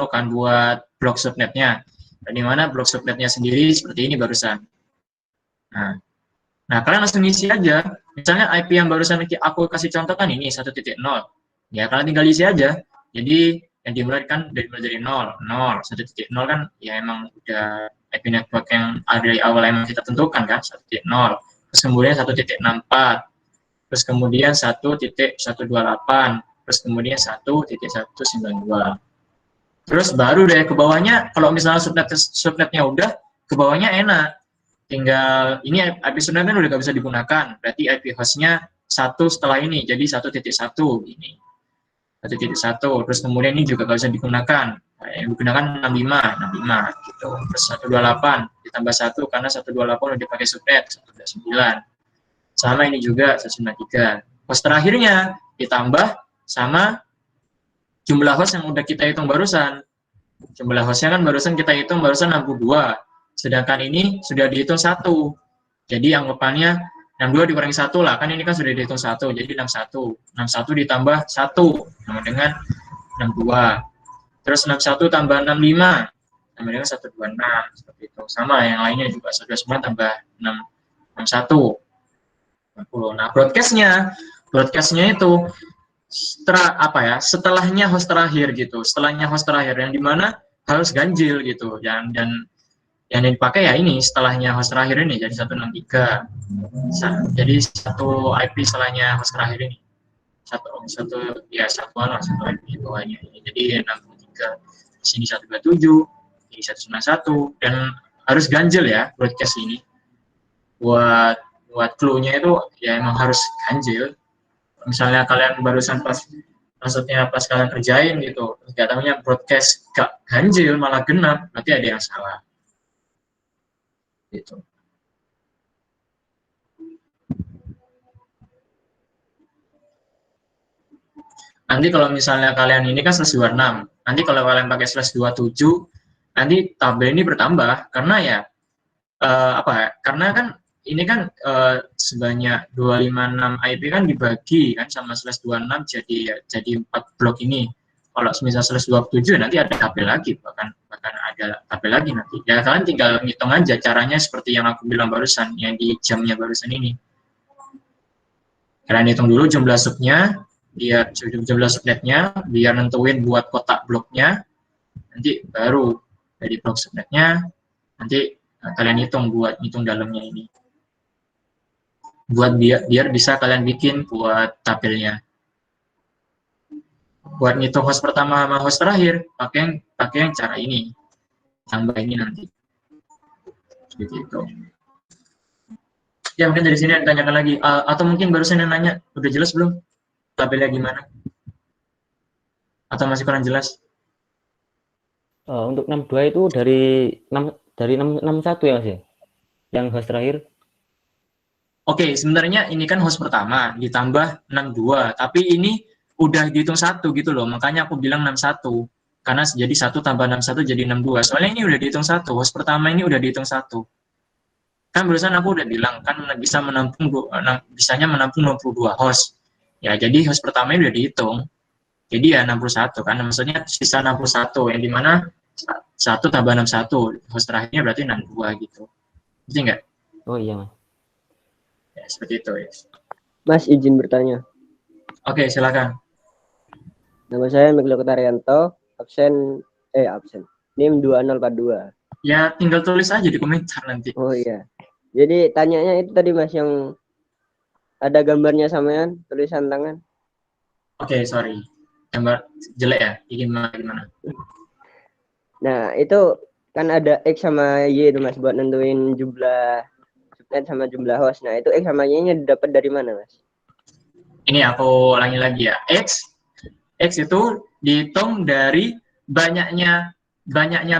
Speaker 4: kan buat blok subnetnya. Di mana blok subnetnya sendiri seperti ini barusan. Nah, kalian langsung isi aja. Misalnya IP yang barusan aku kasih contoh kan ini 1.0. Ya, kalian tinggal isi aja. Jadi yang dimulai kan dari 0, 1.0 kan ya emang udah IP network yang ada dari awal emang kita tentukan kan 1.0. Terus kemudian 1.64. Terus kemudian 1.128. Terus kemudian 1.192. Terus baru deh ke bawahnya kalau misalnya subnetnya udah ke bawahnya enak. Tinggal ini IP subnetnya udah nggak bisa digunakan. Berarti IP hostnya 1 setelah ini jadi 1.1 ini. 1.1 terus kemudian ini juga nggak bisa digunakan. Yang digunakan 65 gitu. Terus 128 ditambah 1 karena 128 udah dipakai subnet 129. Sama ini juga 193. Host terakhirnya ditambah sama jumlah host yang udah kita hitung barusan. Jumlah hostnya kan barusan kita hitung barusan 62. Sedangkan ini sudah dihitung 1. Jadi anggapannya 62 dikurangi 1 lah. Kan ini kan sudah dihitung 1. Jadi 61. 61 ditambah 1. Sama dengan 62. Terus 61 tambah 65. Sama dengan 126. Seperti itu. Sama yang lainnya juga. 129 tambah 61. 60. Nah, broadcastnya itu setelahnya host terakhir gitu, setelahnya host terakhir yang dimana harus ganjil gitu, dan yang dipakai ya ini setelahnya host terakhir ini jadi 163, jadi satu IP setelahnya host terakhir ini satu IP bawahnya jadi 63, di sini 127, di 191 dan harus ganjil ya broadcast ini buat clue-nya itu ya emang harus ganjil. Misalnya kalian barusan pas kalian kerjain gitu, nggak tahunya broadcast gak ganjil malah genap, berarti ada yang salah. Gitu. Nanti kalau misalnya kalian ini kan /26, nanti kalau kalian pakai /27, nanti tabel ini bertambah karena ya karena kan ini kan sebanyak 256 IP kan dibagi kan sama /26 jadi 4 blok ini. Kalau misal /27 nanti ada tabel lagi, bahkan ada tabel lagi nanti. Ya kalian tinggal ngitung aja caranya seperti yang aku bilang barusan, yang di jamnya barusan ini. Kalian hitung dulu jumlah subnya, biar jumlah subnetnya, biar nentuin buat kotak bloknya, nanti baru dari blok subnetnya, nanti kalian hitung buat hitung dalamnya ini. Buat biar bisa kalian bikin buat tabelnya. Buat ngitung host pertama sama host terakhir, pakai yang cara ini. Tambah ini nanti. Seperti itu. Ya mungkin dari sini ada tanyakan lagi. Atau mungkin barusan yang nanya, udah jelas belum? Tabelnya gimana? Atau masih kurang jelas?
Speaker 6: Untuk 62 itu dari 61 ya Mas ya? Yang host terakhir?
Speaker 4: Oke, sebenarnya ini kan host pertama ditambah 62, tapi ini udah dihitung 1 gitu loh, makanya aku bilang 61. Karena jadi 1 tambah 61 jadi 62. Soalnya ini udah dihitung 1, host pertama ini udah dihitung 1. Kan barusan aku udah bilang kan bisa bisanya menampung 62 host. Ya, jadi host pertamanya udah dihitung. Jadi ya 61 kan, maksudnya sisa 61 yang dimana 1 tambah 61, host terakhirnya berarti 62 gitu. Ngerti nggak?
Speaker 6: Oh iya mas.
Speaker 4: Ya, seperti itu ya.
Speaker 7: Mas izin bertanya.
Speaker 4: Oke, silakan.
Speaker 7: Nama saya Miklo Ketarianto, absen. NIM 2042.
Speaker 4: Ya, tinggal tulis aja di komentar nanti.
Speaker 7: Oh iya. Jadi tanyanya itu tadi Mas yang ada gambarnya samain, tulisan tangan.
Speaker 4: Oke, sorry. Gambar jelek ya? Gimana?
Speaker 7: Nah, itu kan ada X sama Y itu Mas buat nentuin jumlah subnet sama jumlah host. Nah, itu X sama Y-nya didapat dari mana, Mas?
Speaker 4: Ini aku ulangi lagi ya. X itu dihitung dari banyaknya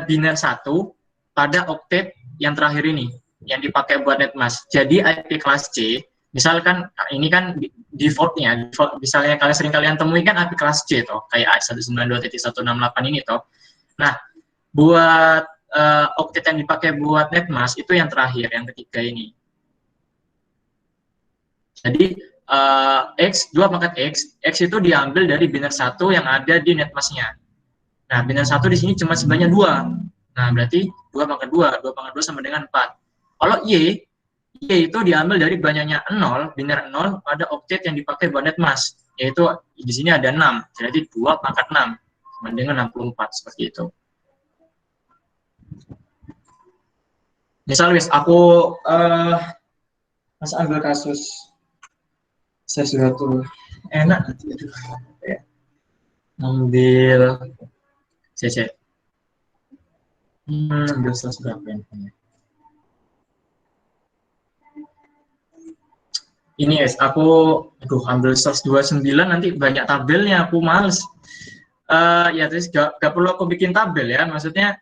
Speaker 4: biner 1 pada oktet yang terakhir ini yang dipakai buat NetMask. Jadi IP kelas C, misalkan ini kan defaultnya, misalnya kalian temui kan IP kelas C toh, kayak 192.168 ini toh. Nah, buat oktet yang dipakai buat NetMask itu yang terakhir, yang ketiga ini. Jadi X, 2 pangkat X itu diambil dari biner 1 yang ada di NetMask-nya. Nah, biner 1 di sini cuma sebanyak 2. Nah, berarti 2 pangkat 2 sama dengan 4. Kalau Y itu diambil dari banyaknya 0, biner 0 pada oktet yang dipakai buat NetMask, yaitu di sini ada 6. Jadi 2 pangkat 6 sama dengan 64, seperti itu. Misal aku Mas ambil kasus saya sudah tuh enak ya. Ambil CC. Ambil source berapa infonya? Ini aku ambil source 29 nanti banyak tabelnya, aku males. Ya terus gak perlu aku bikin tabel ya, maksudnya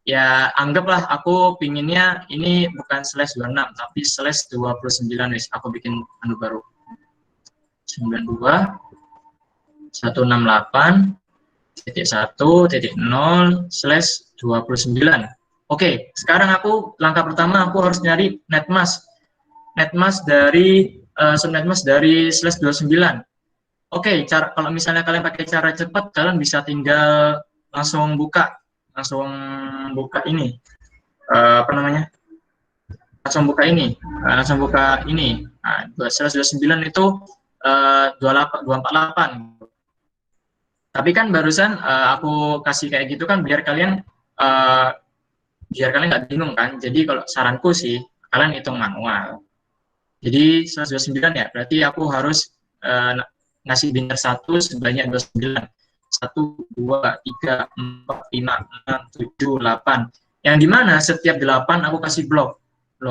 Speaker 4: ya anggaplah aku pinginnya ini bukan /26 tapi /29 guys, aku bikin baru 92 168.1.0/29. Oke, sekarang langkah pertama aku harus nyari NetMask dari subNetMask dari /29. Oke, kalau misalnya kalian pakai cara cepat, kalian bisa tinggal langsung buka ini langsung buka ini. Nah, /29 itu 248. Tapi kan barusan aku kasih kayak gitu kan biar kalian nggak bingung kan. Jadi kalau saranku sih kalian hitung manual. Jadi 129 ya, berarti aku harus ngasih biner 1 sebanyak 29. 1, 2, 3, 4, 5, 6, 7, 8. Yang dimana setiap 8 aku kasih blok. 1,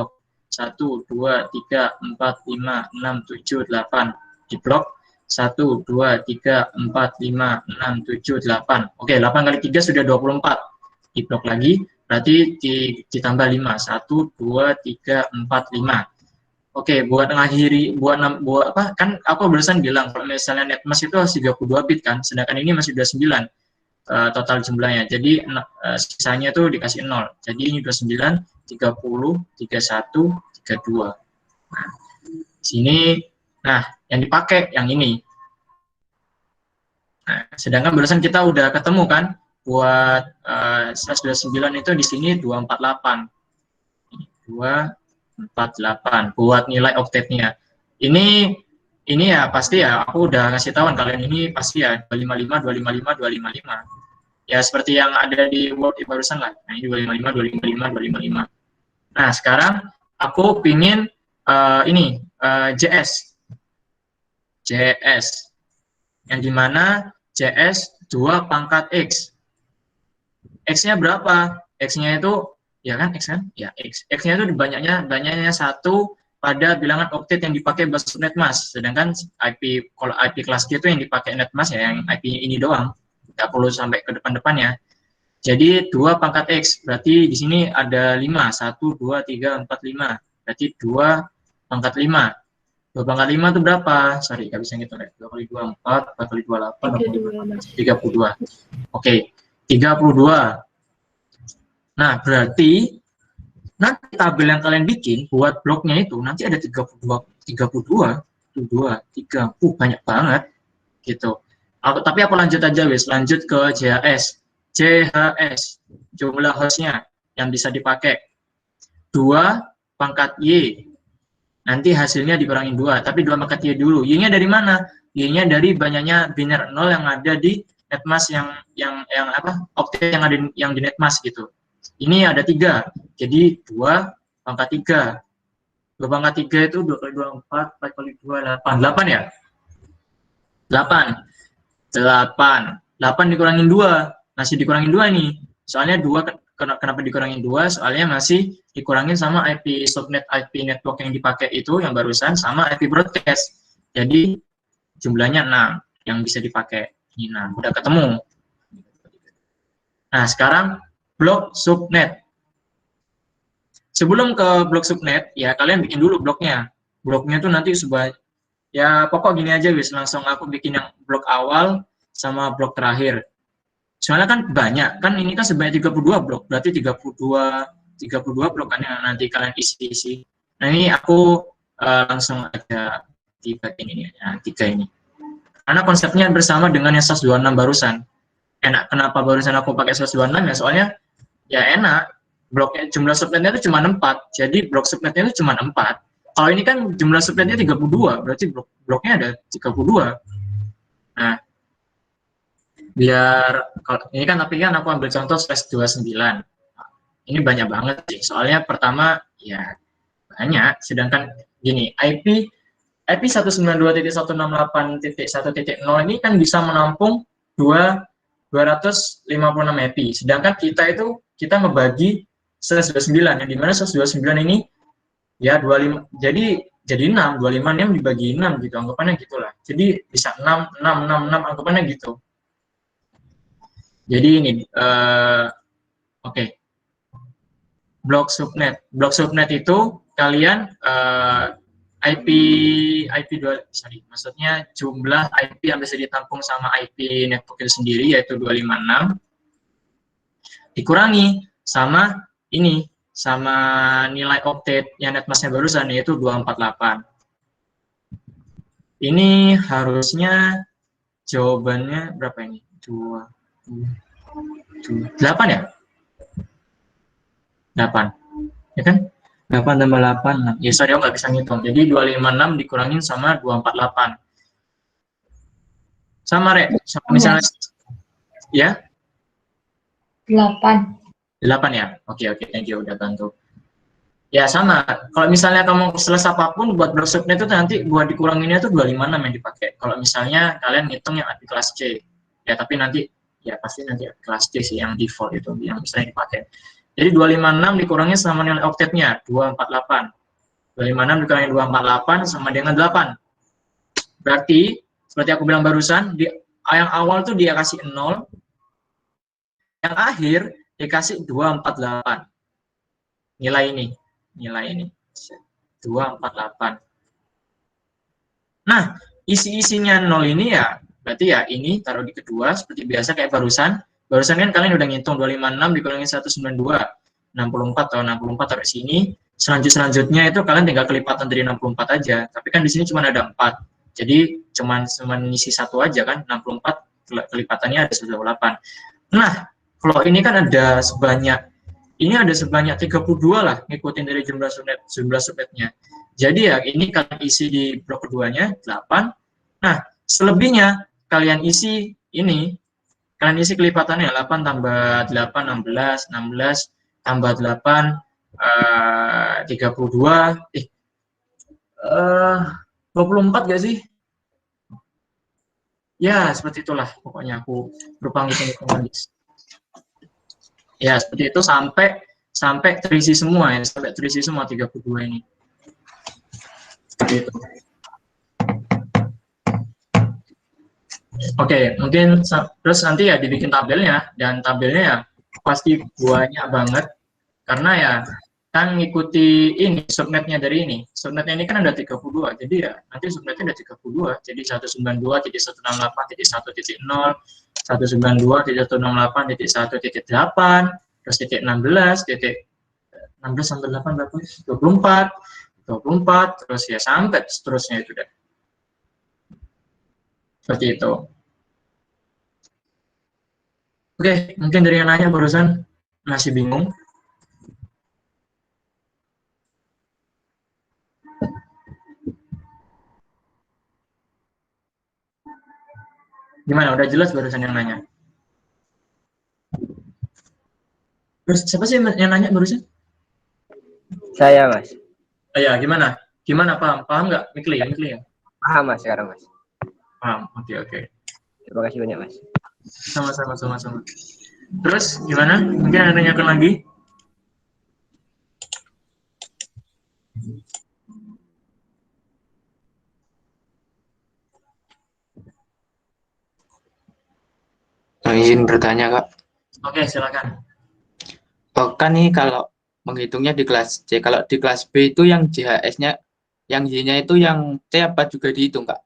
Speaker 4: 2, 3, 4, 5, 6, 7, 8. Di blok 1, 2, 3, 4, 5, 6, 7, 8. Oke, 8 kali 3 sudah 24. Di blok lagi, berarti ditambah 5. 1, 2, 3, 4, 5. Oke, buat apa? Kan aku barusan bilang kalau misalnya NetMask itu harus 32 bit kan, sedangkan ini masih 29 total jumlahnya. Jadi sisanya itu dikasih 0. Jadi ini 29, 30, 31, 32. Nah, sini yang dipakai yang ini. Nah, sedangkan barusan kita udah ketemu kan buat /29 itu di sini 248. 248 buat nilai oktetnya. Ini ya pasti ya aku udah ngasih tahuan kalian ini pasti ya 255 255 255. Ya seperti yang ada di Word barusan lah. Nah, ini 255 255 255. Nah, sekarang aku pingin JS yang dimana JS 2 pangkat X. X-nya berapa? X-nya itu ya kan X kan? Ya X. X-nya itu banyaknya 1 pada bilangan oktet yang dipakai buat NetMask. Sedangkan kalau IP kelas G itu yang dipakai NetMask ya yang IP ini doang. Nggak perlu sampai ke depan-depannya. Jadi 2 pangkat X. Berarti di sini ada 5. 1, 2, 3, 4, 5. Berarti 2 pangkat 5. 2 pangkat 5 itu berapa? Sorry, nggak bisa ngitung ya. 2 kali 2, 4. 4 kali 2, 8. 32. Oke, 32. Nah, berarti nanti tabel yang kalian bikin buat bloknya itu nanti ada 32, banyak banget gitu. Tapi aku lanjut aja wis, lanjut ke JHS, jumlah hostnya yang bisa dipakai 2 pangkat Y, nanti hasilnya dikurangin 2, tapi 2 pangkat Y dulu. Y-nya dari mana? Y-nya dari banyaknya biner 0 yang ada di netmask yang octet yang ada yang di netmask gitu. Ini ada 3, jadi 2 pangkat 3. 2 pangkat 3 itu 2 kali 2, 4, 4 kali 2, 8. 8 ya? 8 dikurangin 2, masih dikurangin 2 nih. Soalnya 2, kenapa dikurangin 2? Soalnya masih dikurangin sama IP subnet, IP network yang dipakai itu, yang barusan, sama IP broadcast. Jadi, jumlahnya 6 yang bisa dipakai. Ini 6, udah ketemu. Nah, sekarang blok subnet. Sebelum ke blok subnet, ya kalian bikin dulu bloknya. Bloknya tuh nanti ya pokok gini aja wis, langsung aku bikin yang blok awal sama blok terakhir. Soalnya kan banyak, kan ini kan sebanyak 32 blok, berarti 32 blok kan yang nanti kalian isi. Nah ini aku langsung aja dibagiin ini, ya, 3 ini. Karena konsepnya bersama dengan yang 126 barusan. Enak, kenapa barusan aku pakai 126 ya, soalnya ya enak, bloknya jumlah subnetnya itu cuma 4, jadi blok subnetnya itu cuma 4. Kalau ini kan jumlah subnetnya 32, berarti bloknya ada 32. Nah, biar kalau ini kan tapi kan aku ambil contoh /29. Ini banyak banget sih. Soalnya pertama ya banyak, sedangkan gini, IP 192.168.1.0 ini kan bisa menampung 256 IP. Sedangkan kita membagi 129 yang dimana 129 ini ya 25, jadi 6, 25 dibagi 6 gitu, anggapannya gitulah. Jadi bisa 6 anggapannya gitu. Jadi ini oke. Blok subnet itu kalian maksudnya jumlah IP yang bisa ditampung sama IP network itu sendiri yaitu 256 dikurangi sama ini, sama nilai octet yang netmasknya barusan yaitu 248. Ini harusnya jawabannya berapa ini? 8 ya? 8. Ya kan? 8 tambah 8. Ya sorry, aku nggak bisa ngitung. Jadi 256 dikurangin sama 248. Sama, Rek. Sama misalnya ya?
Speaker 8: 8
Speaker 4: ya? Oke, thank you, udah bantu. Ya sama, kalau misalnya kamu selesai apapun buat blok subnet itu nanti buat dikuranginnya itu 256 yang dipakai. Kalau misalnya kalian ngitung yang IP kelas C, ya tapi nanti, ya pasti nanti kelas C sih yang default itu, yang misalnya dipakai. Jadi 256 dikurangi sama nilai oktetnya, 248. 256 dikurangi 248 sama dengan 8. Berarti, seperti aku bilang barusan, yang awal tuh dia kasih 0, yang akhir dikasih 248. Nilai ini 248. Nah, isi-isinya 0 ini ya, berarti ya ini taruh di kedua, seperti biasa kayak barusan kan kalian udah ngitung 256 dikurangi 192, 64 atau 64 taruh di sini, selanjutnya itu kalian tinggal kelipatan dari 64 aja, tapi kan di sini cuma ada 4, jadi cuma ngisi 1 aja kan, 64 kelipatannya ada 128. Nah, kalau ini kan ada sebanyak 32 lah, ngikutin dari jumlah subnetnya. Jadi ya ini kalian isi di blok keduanya 8. Nah, selebihnya kalian isi ini, kalian isi kelipatannya 8 tambah 8 16 tambah 8 32 24 gak sih? Ya, seperti itulah pokoknya aku berupa ngitung-ngitungan. Ya, seperti itu sampai terisi semua ya, sampai terisi semua 32 ini. Seperti itu. Oke, mungkin terus nanti ya dibikin tabelnya, dan tabelnya ya pasti banyak banget karena ya kan ngikuti ini subnetnya dari ini. Subnetnya ini kan ada 32. Jadi ya nanti subnetnya ada 32. Jadi 192.168.1.0, 192.168.1.8, terus titik 16, titik 16 sampai 8 berapa? 24, terus ya sampai seterusnya itu deh. Seperti itu. Oke, mungkin dari yang nanya barusan masih bingung. Gimana? Udah jelas barusan yang nanya? Terus siapa sih yang nanya barusan?
Speaker 7: Saya, Mas.
Speaker 4: Oh, ya, gimana? Gimana, paham? Paham nggak? Mikli ya?
Speaker 7: Paham, Mas, sekarang, Mas.
Speaker 4: Paham, oke.
Speaker 7: Terima kasih banyak, Mas.
Speaker 4: Sama-sama. Terus gimana? Mungkin ada tanyakan lagi?
Speaker 2: Izin bertanya, Kak.
Speaker 4: Oke, silakan.
Speaker 2: Oh, kan nih kalau menghitungnya di kelas C, kalau di kelas B itu yang JHS-nya, yang Y-nya itu yang C apa juga dihitung, Kak?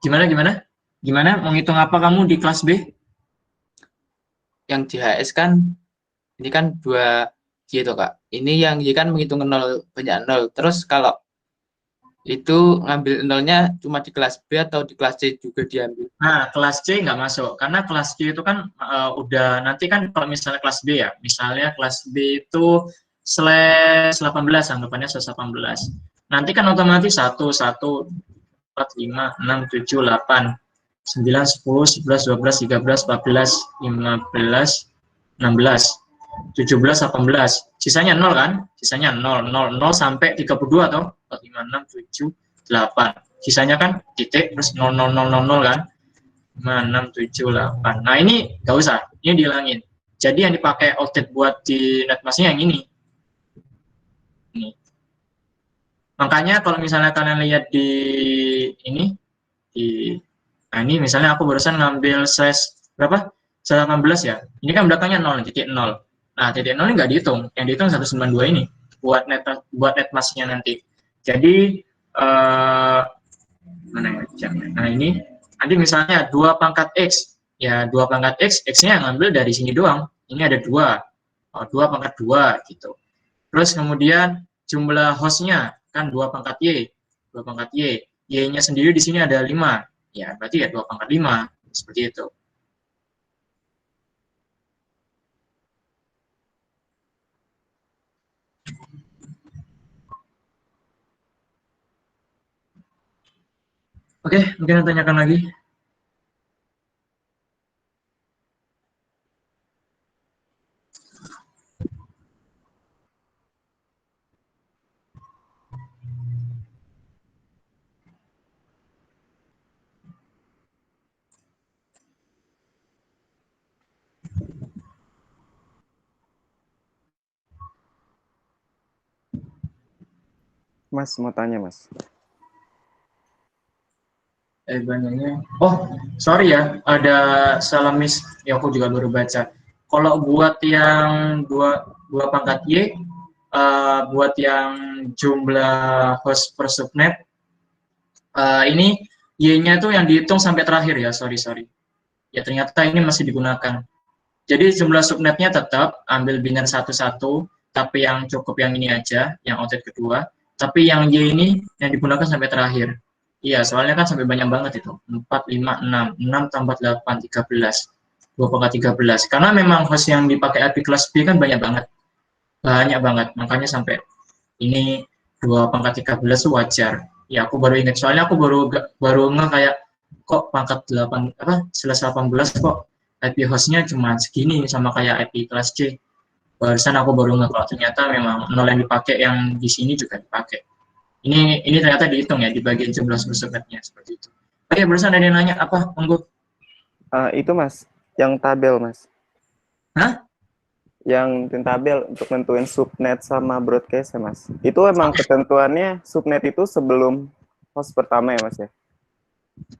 Speaker 4: Gimana? Gimana? Menghitung apa kamu di kelas B?
Speaker 2: Yang JHS kan, ini kan 2 Y itu, Kak. Ini yang Y kan menghitung 0, banyak 0. Terus kalau itu ngambil 0-nya cuma di kelas B atau di kelas C juga diambil?
Speaker 4: Nah, kelas C nggak masuk. Karena kelas C itu kan udah, nanti kan kalau misalnya kelas B ya, misalnya kelas B itu /18, anggapannya /18. Nanti kan otomatis 1, 4, 5, 6, 7, 8, 9, 10, 11, 12, 13, 14, 15, 16, 17, 18. Sisanya 0 kan? Sisanya 0 sampai 32 atau 4, 5, 6, 7, 8. Sisanya kan titik terus 0, 0, 0, 0, 0 kan? 5, 6, 7, 8. Nah, ini nggak usah. Ini dihilangin. Jadi yang dipakai outlet buat di netmasnya yang ini. Makanya kalau misalnya kalian lihat di ini, nah ini misalnya aku barusan ngambil size berapa? 18 ya. Ini kan belakangnya 0, titik 0. Nah, titik 0 ini nggak dihitung. Yang dihitung 192 ini buat netmasnya nanti. Jadi mana ya? Nah, ini nanti misalnya 2 pangkat X. Ya, 2 pangkat X, X-nya ngambil dari sini doang. Ini ada 2. 2 pangkat 2 gitu. Terus kemudian jumlah hostnya kan 2 pangkat Y. 2 pangkat Y. Y-nya sendiri di sini ada 5. Ya, berarti ya 2 pangkat 5. Seperti itu. Oke, mungkin tanyakan lagi.
Speaker 8: Mas, mau tanya, Mas.
Speaker 4: Banyaknya. Oh, sorry ya, ada salah miss yang aku juga baru baca. Kalau buat yang dua pangkat Y, buat yang jumlah host per subnet, ini Y-nya tuh yang dihitung sampai terakhir ya, sorry. Ya ternyata ini masih digunakan. Jadi jumlah subnetnya tetap ambil biner satu-satu, tapi yang cukup yang ini aja, yang outlet kedua. Tapi yang Y ini yang digunakan sampai terakhir. Iya, soalnya kan sampai banyak banget itu. 4, 5, 6. 6 tambah 8, 13. 2 pangkat 13. Karena memang host yang dipakai IP kelas B kan banyak banget. Banyak banget. Makanya sampai ini 2 pangkat 13 itu wajar. Ya, aku baru ingat. Soalnya aku baru nge kayak, kok pangkat 8, /18 kok IP hostnya cuma segini sama kayak IP kelas C. Barusan aku baru nge kalau ternyata memang 0 yang dipakai, yang di sini juga dipakai. Ini ternyata dihitung ya di bagian jumlah subnetnya seperti itu. Oke, barusan ada yang nanya apa? Monggo.
Speaker 8: Itu Mas, yang tabel Mas.
Speaker 4: Hah?
Speaker 8: Yang tabel untuk nentuin subnet sama broadcast ya Mas. Itu emang ketentuannya subnet itu sebelum host pertama ya Mas ya?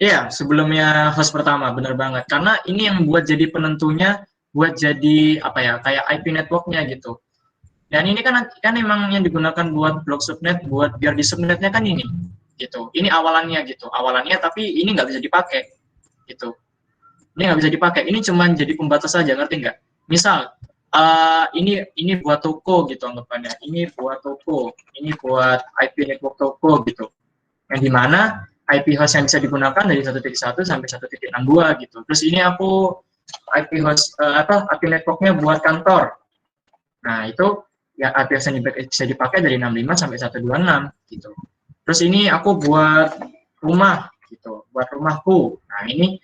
Speaker 4: Iya, sebelumnya host pertama, benar banget. Karena ini yang buat jadi penentunya, buat jadi apa ya, kayak IP networknya gitu. Dan ini kan emang yang digunakan buat blok subnet, buat biar di subnetnya kan ini, gitu. Ini awalannya gitu, tapi ini nggak bisa dipakai, gitu. Ini nggak bisa dipakai. Ini cuma jadi pembatas saja, ngerti nggak? Misal ini buat toko gitu anggapannya, ini buat toko, ini buat IP network toko gitu, yang dimana IP host yang bisa digunakan dari 1.1 sampai 1.62 gitu. Terus ini aku IP host IP networknya buat kantor. Nah itu ya IP host yang bisa dipakai dari 65 sampai 126 gitu. Terus ini aku buat rumah gitu, buat rumahku. Nah ini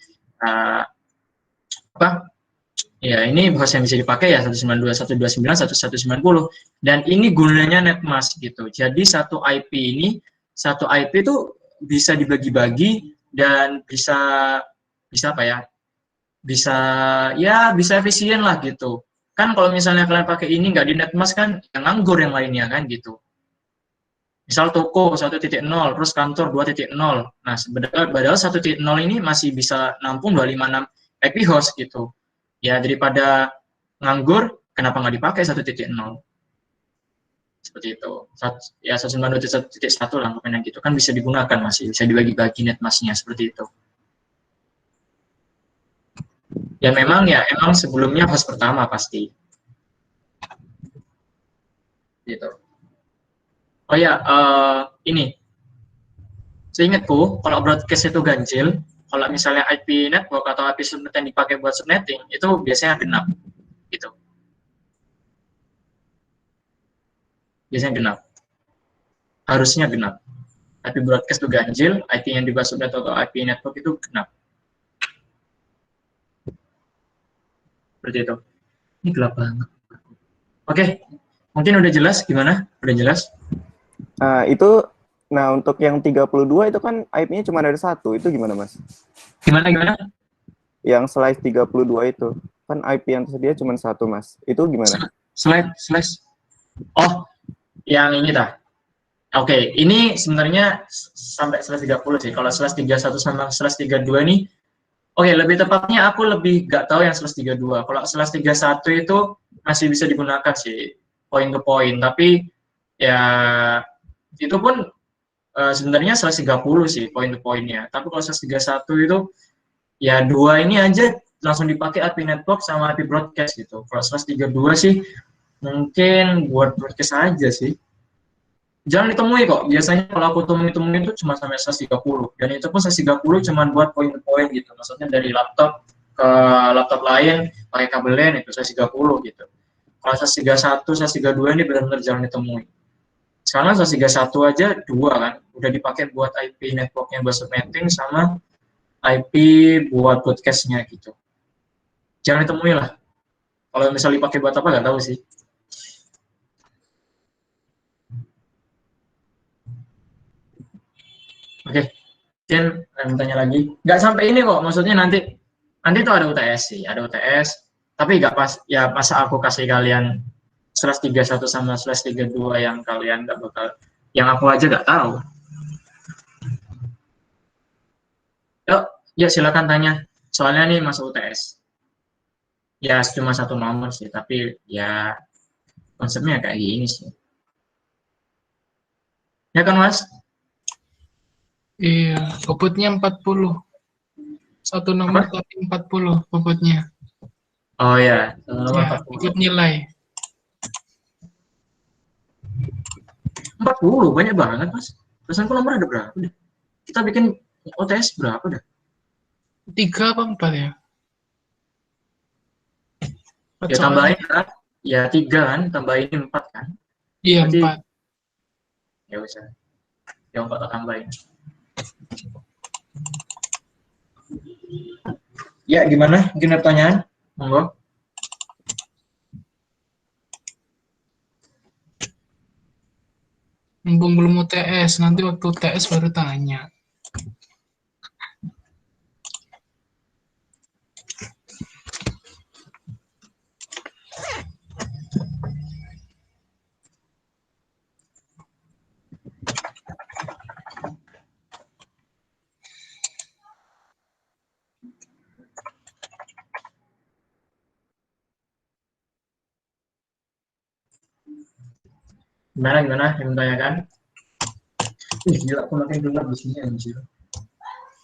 Speaker 4: ya ini host yang bisa dipakai ya 192, 129, 1190, dan ini gunanya NetMask gitu. Jadi satu IP itu bisa dibagi-bagi dan bisa apa ya? Bisa efisien lah gitu. Kan kalau misalnya kalian pakai ini nggak di NetMask kan yang nganggur yang lainnya kan gitu. Misal toko 1.0, terus kantor 2.0. Nah, padahal 1.0 ini masih bisa nampung 256 IP host gitu. Ya daripada nganggur, kenapa nggak dipakai 1.0? Seperti itu. Ya 192.1 lah pokoknya gitu kan bisa digunakan, masih bisa dibagi-bagi netmasknya seperti itu. Ya emang sebelumnya host pertama pasti. Gitu. Oh ya, ini. Seingatku, kalau broadcast itu ganjil, kalau misalnya IP network atau IP subnet yang dipakai buat subnetting, itu biasanya genap. Gitu. Biasanya genap. Harusnya genap. IP broadcast itu ganjil, IP yang dibuat subnet atau IP network itu genap. Seperti itu. Ini gelap banget. Oke, mungkin udah jelas gimana? Udah jelas?
Speaker 8: Nah, untuk yang 32 itu kan IP-nya cuma ada satu, itu gimana, Mas?
Speaker 4: Gimana?
Speaker 8: Yang slice 32 itu, kan IP yang tersedia cuma satu, Mas. Itu gimana?
Speaker 4: Slice. Oh, yang ini dah. Oke, ini sebenarnya sampai slice 30 sih. Kalau slice 31 sama slice 32 nih, oke, lebih tepatnya aku lebih nggak tahu yang slice 32. Kalau slice 31 itu masih bisa digunakan sih, point to point. Tapi ya itu pun sebenarnya 130 sih point to pointnya. Tapi kalau 131 itu ya dua ini aja langsung dipakai IP network sama IP broadcast gitu. Kalau 132 sih mungkin buat broadcast aja sih. Jangan ditemui kok. Biasanya kalau aku temui itu cuma sampai 130. Dan itu pun 130 cuma buat point to point gitu. Maksudnya dari laptop ke laptop lain pakai kabel LAN itu 130 gitu. Kalau 131, 132 ini benar-benar jarang ditemui. Sekarang 131 aja dua kan, udah dipakai buat IP networknya buat subnetting sama IP buat broadcastnya gitu. Jangan ditemui lah. Kalau misalnya dipakai buat apa nggak tahu sih. Oke, mungkin tanya lagi. Nggak sampai ini kok, maksudnya nanti tuh ada UTS sih, ada UTS. Tapi nggak pas, ya masa aku kasih kalian slash 31 sama slash 32 yang kalian nggak bakal, yang aku aja nggak tahu. Yuk, ya silakan tanya. Soalnya nih masuk UTS. Ya cuma satu nomor sih, tapi ya konsepnya kayak gini sih. Ya kan Mas?
Speaker 1: Iya, bobotnya 40. Satu nomor
Speaker 4: Apa?
Speaker 1: tapi 40 bobotnya.
Speaker 4: Oh ya, satu nomor
Speaker 1: Ya,
Speaker 4: 40.
Speaker 1: ikut nilai.
Speaker 4: 40, banyak banget Mas. Pesanku nomor ada berapa deh? Kita bikin UTS berapa dah?
Speaker 1: 3 apa 4 ya?
Speaker 4: Ya tambahin kan? Ya 3 kan, tambahin 4 kan?
Speaker 1: Iya,
Speaker 4: Berarti,
Speaker 1: 4.
Speaker 4: ya usah. Ya 4 tambahin. Ya gimana? Mungkin ada pertanyaan? Monggo.
Speaker 1: Mumpung belum UTS, nanti waktu UTS baru tanya.
Speaker 4: Gimana yang menanyakan? Gila, aku makin gelap di sini anjir.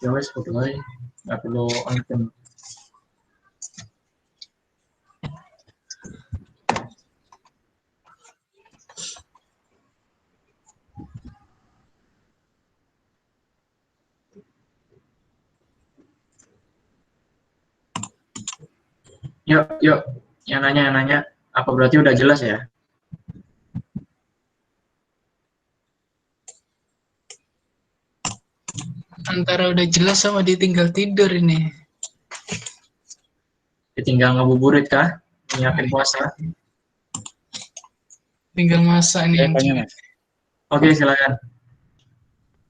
Speaker 4: Ya wes, foto aja. Nggak perlu on cam. Yuk, yang nanya. Apa berarti udah jelas ya?
Speaker 1: Antara udah jelas sama ditinggal tidur ini.
Speaker 4: Tinggal ngabuburit kah? Nyiapin puasa?
Speaker 1: Tinggal masak ini
Speaker 9: Saya
Speaker 1: yang
Speaker 9: tanya,
Speaker 1: cewek.
Speaker 9: Mas.
Speaker 4: Oke, silakan.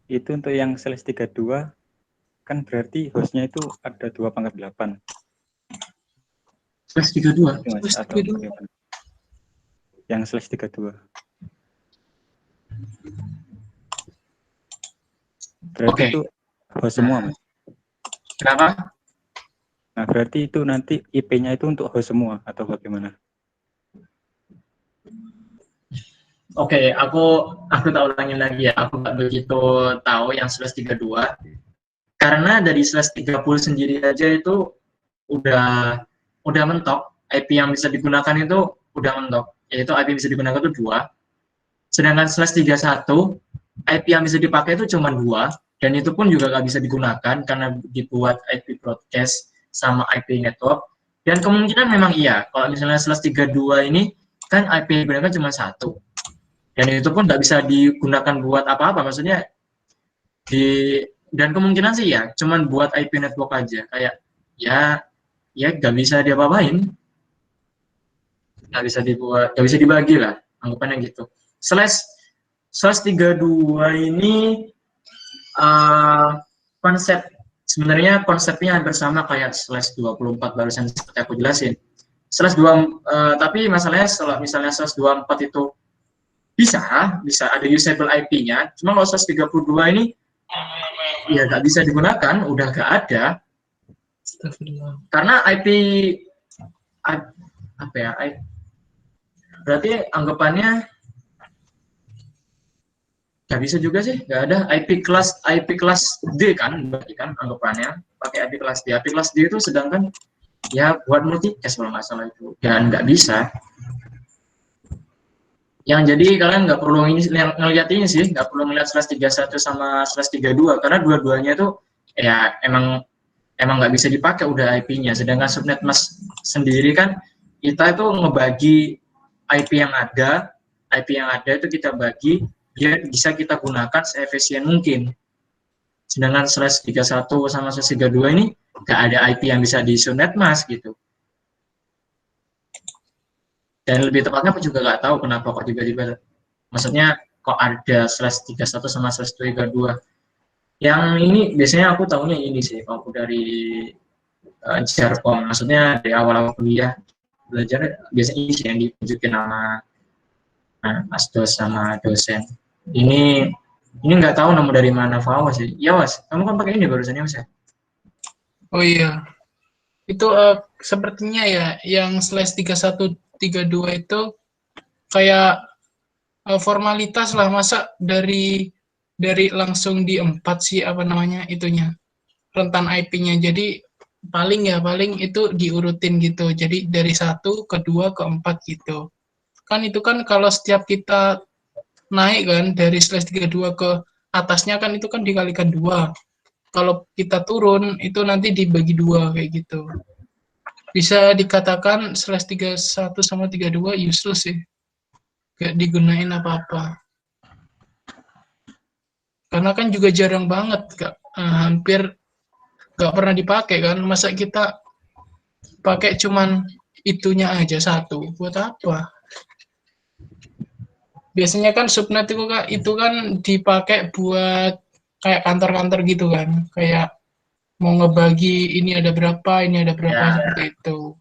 Speaker 9: Itu untuk yang slash 32, kan berarti hostnya itu ada 2/8.
Speaker 4: Slash 32.
Speaker 9: Itu, Mas,
Speaker 1: Slash
Speaker 9: atau
Speaker 1: 32.
Speaker 9: bagaimana? Yang slash 32. Berarti
Speaker 4: Oke.
Speaker 9: itu host semua, Mas.
Speaker 4: Kenapa?
Speaker 9: Nah, berarti itu nanti IP-nya itu untuk host semua atau bagaimana?
Speaker 4: Oke, aku tak ulangin lagi ya. Aku nggak begitu tahu yang slash 32. Karena dari slash 30 sendiri aja itu udah mentok. IP yang bisa digunakan itu udah mentok. Yaitu IP yang bisa digunakan itu 2. Sedangkan slash 31, IP yang bisa dipakai itu cuma 2. Dan itu pun juga nggak bisa digunakan karena dibuat IP broadcast sama IP network. Dan kemungkinan memang iya. Kalau misalnya slash 32 ini kan IP yang digunakan cuma 1. Dan itu pun nggak bisa digunakan buat apa-apa. Maksudnya dan kemungkinan sih ya cuman buat IP network aja, kayak ya nggak bisa diapa-apain, nggak bisa dibagi lah, anggapannya gitu. Slash 32 ini sebenarnya konsepnya hampir sama kayak slash 24 barusan seperti aku jelasin. Tapi masalahnya kalau misalnya slash 24 itu bisa ada usable IP-nya, cuma kalau slash 32 ini ya nggak bisa digunakan, udah nggak ada. Karena IP apa ya? Berarti anggapannya nggak bisa juga sih, nggak ada IP kelas D kan, berarti kan anggapannya pakai IP kelas D. IP kelas D itu sedangkan ya buat multicast kalau nggak salah itu, dan nggak bisa. Yang jadi kalian nggak perlu ngeliat ini sih, nggak perlu ngeliat slash 31 sama slash 32 karena dua-duanya itu ya emang nggak bisa dipakai udah IP-nya. Sedangkan subnet mask sendiri kan kita itu ngebagi IP yang ada itu kita bagi biar bisa kita gunakan seefisien mungkin. Sedangkan slash 31 sama slash 32 ini nggak ada IP yang bisa di subnet mask gitu. Dan lebih tepatnya aku juga nggak tahu kenapa kok tiba-tiba, maksudnya kok ada slash 31 sama slash 32. Yang ini biasanya aku tahunya ini sih, kalau dari Jarkom, maksudnya dari awal kuliah belajar biasanya ini sih yang ditunjukin sama asdos sama dosen. Ini nggak tahu nomor dari mana Fawas sih. Ya Was, kamu kan pakai ini barusannya Mas ya?
Speaker 1: Oh iya, itu sepertinya ya yang slash 31 32 itu kayak formalitas lah, masa dari langsung di 4 sih apa namanya itunya rentan IP-nya. Jadi paling itu diurutin gitu. Jadi dari 1 ke 2 ke 4 gitu. Kan itu kan kalau setiap kita naik kan dari slash 32 ke atasnya kan itu kan dikalikan 2. Kalau kita turun itu nanti dibagi 2 kayak gitu. Bisa dikatakan slash 31 sama 32 useless sih. Gak digunain apa-apa. Karena kan juga jarang banget, hampir gak pernah dipakai kan. Masa kita pakai cuman itunya aja 1, buat apa? Biasanya kan subnet itu kan dipakai buat kayak kantor-kantor gitu kan. Kayak mau ngebagi ini ada berapa seperti itu.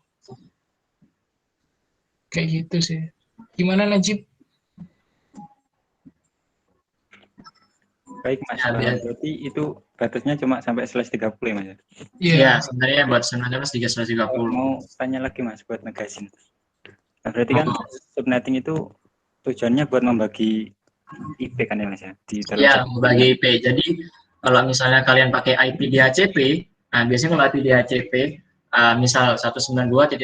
Speaker 1: Kayak gitu sih. Gimana Najib?
Speaker 9: Baik Mas, berarti itu batasnya cuma sampai slash 30 ya Mas?
Speaker 4: Iya, sebenarnya buat sebenarnya Mas 330.
Speaker 9: Mau tanya lagi Mas buat negasin. Nah, berarti kan subnetting itu tujuannya buat membagi IP kan ya Mas ya?
Speaker 4: Iya, membagi IP. Jadi kalau misalnya kalian pakai IP DHCP, nah biasanya kalau IP DHCP misal 192.1.0,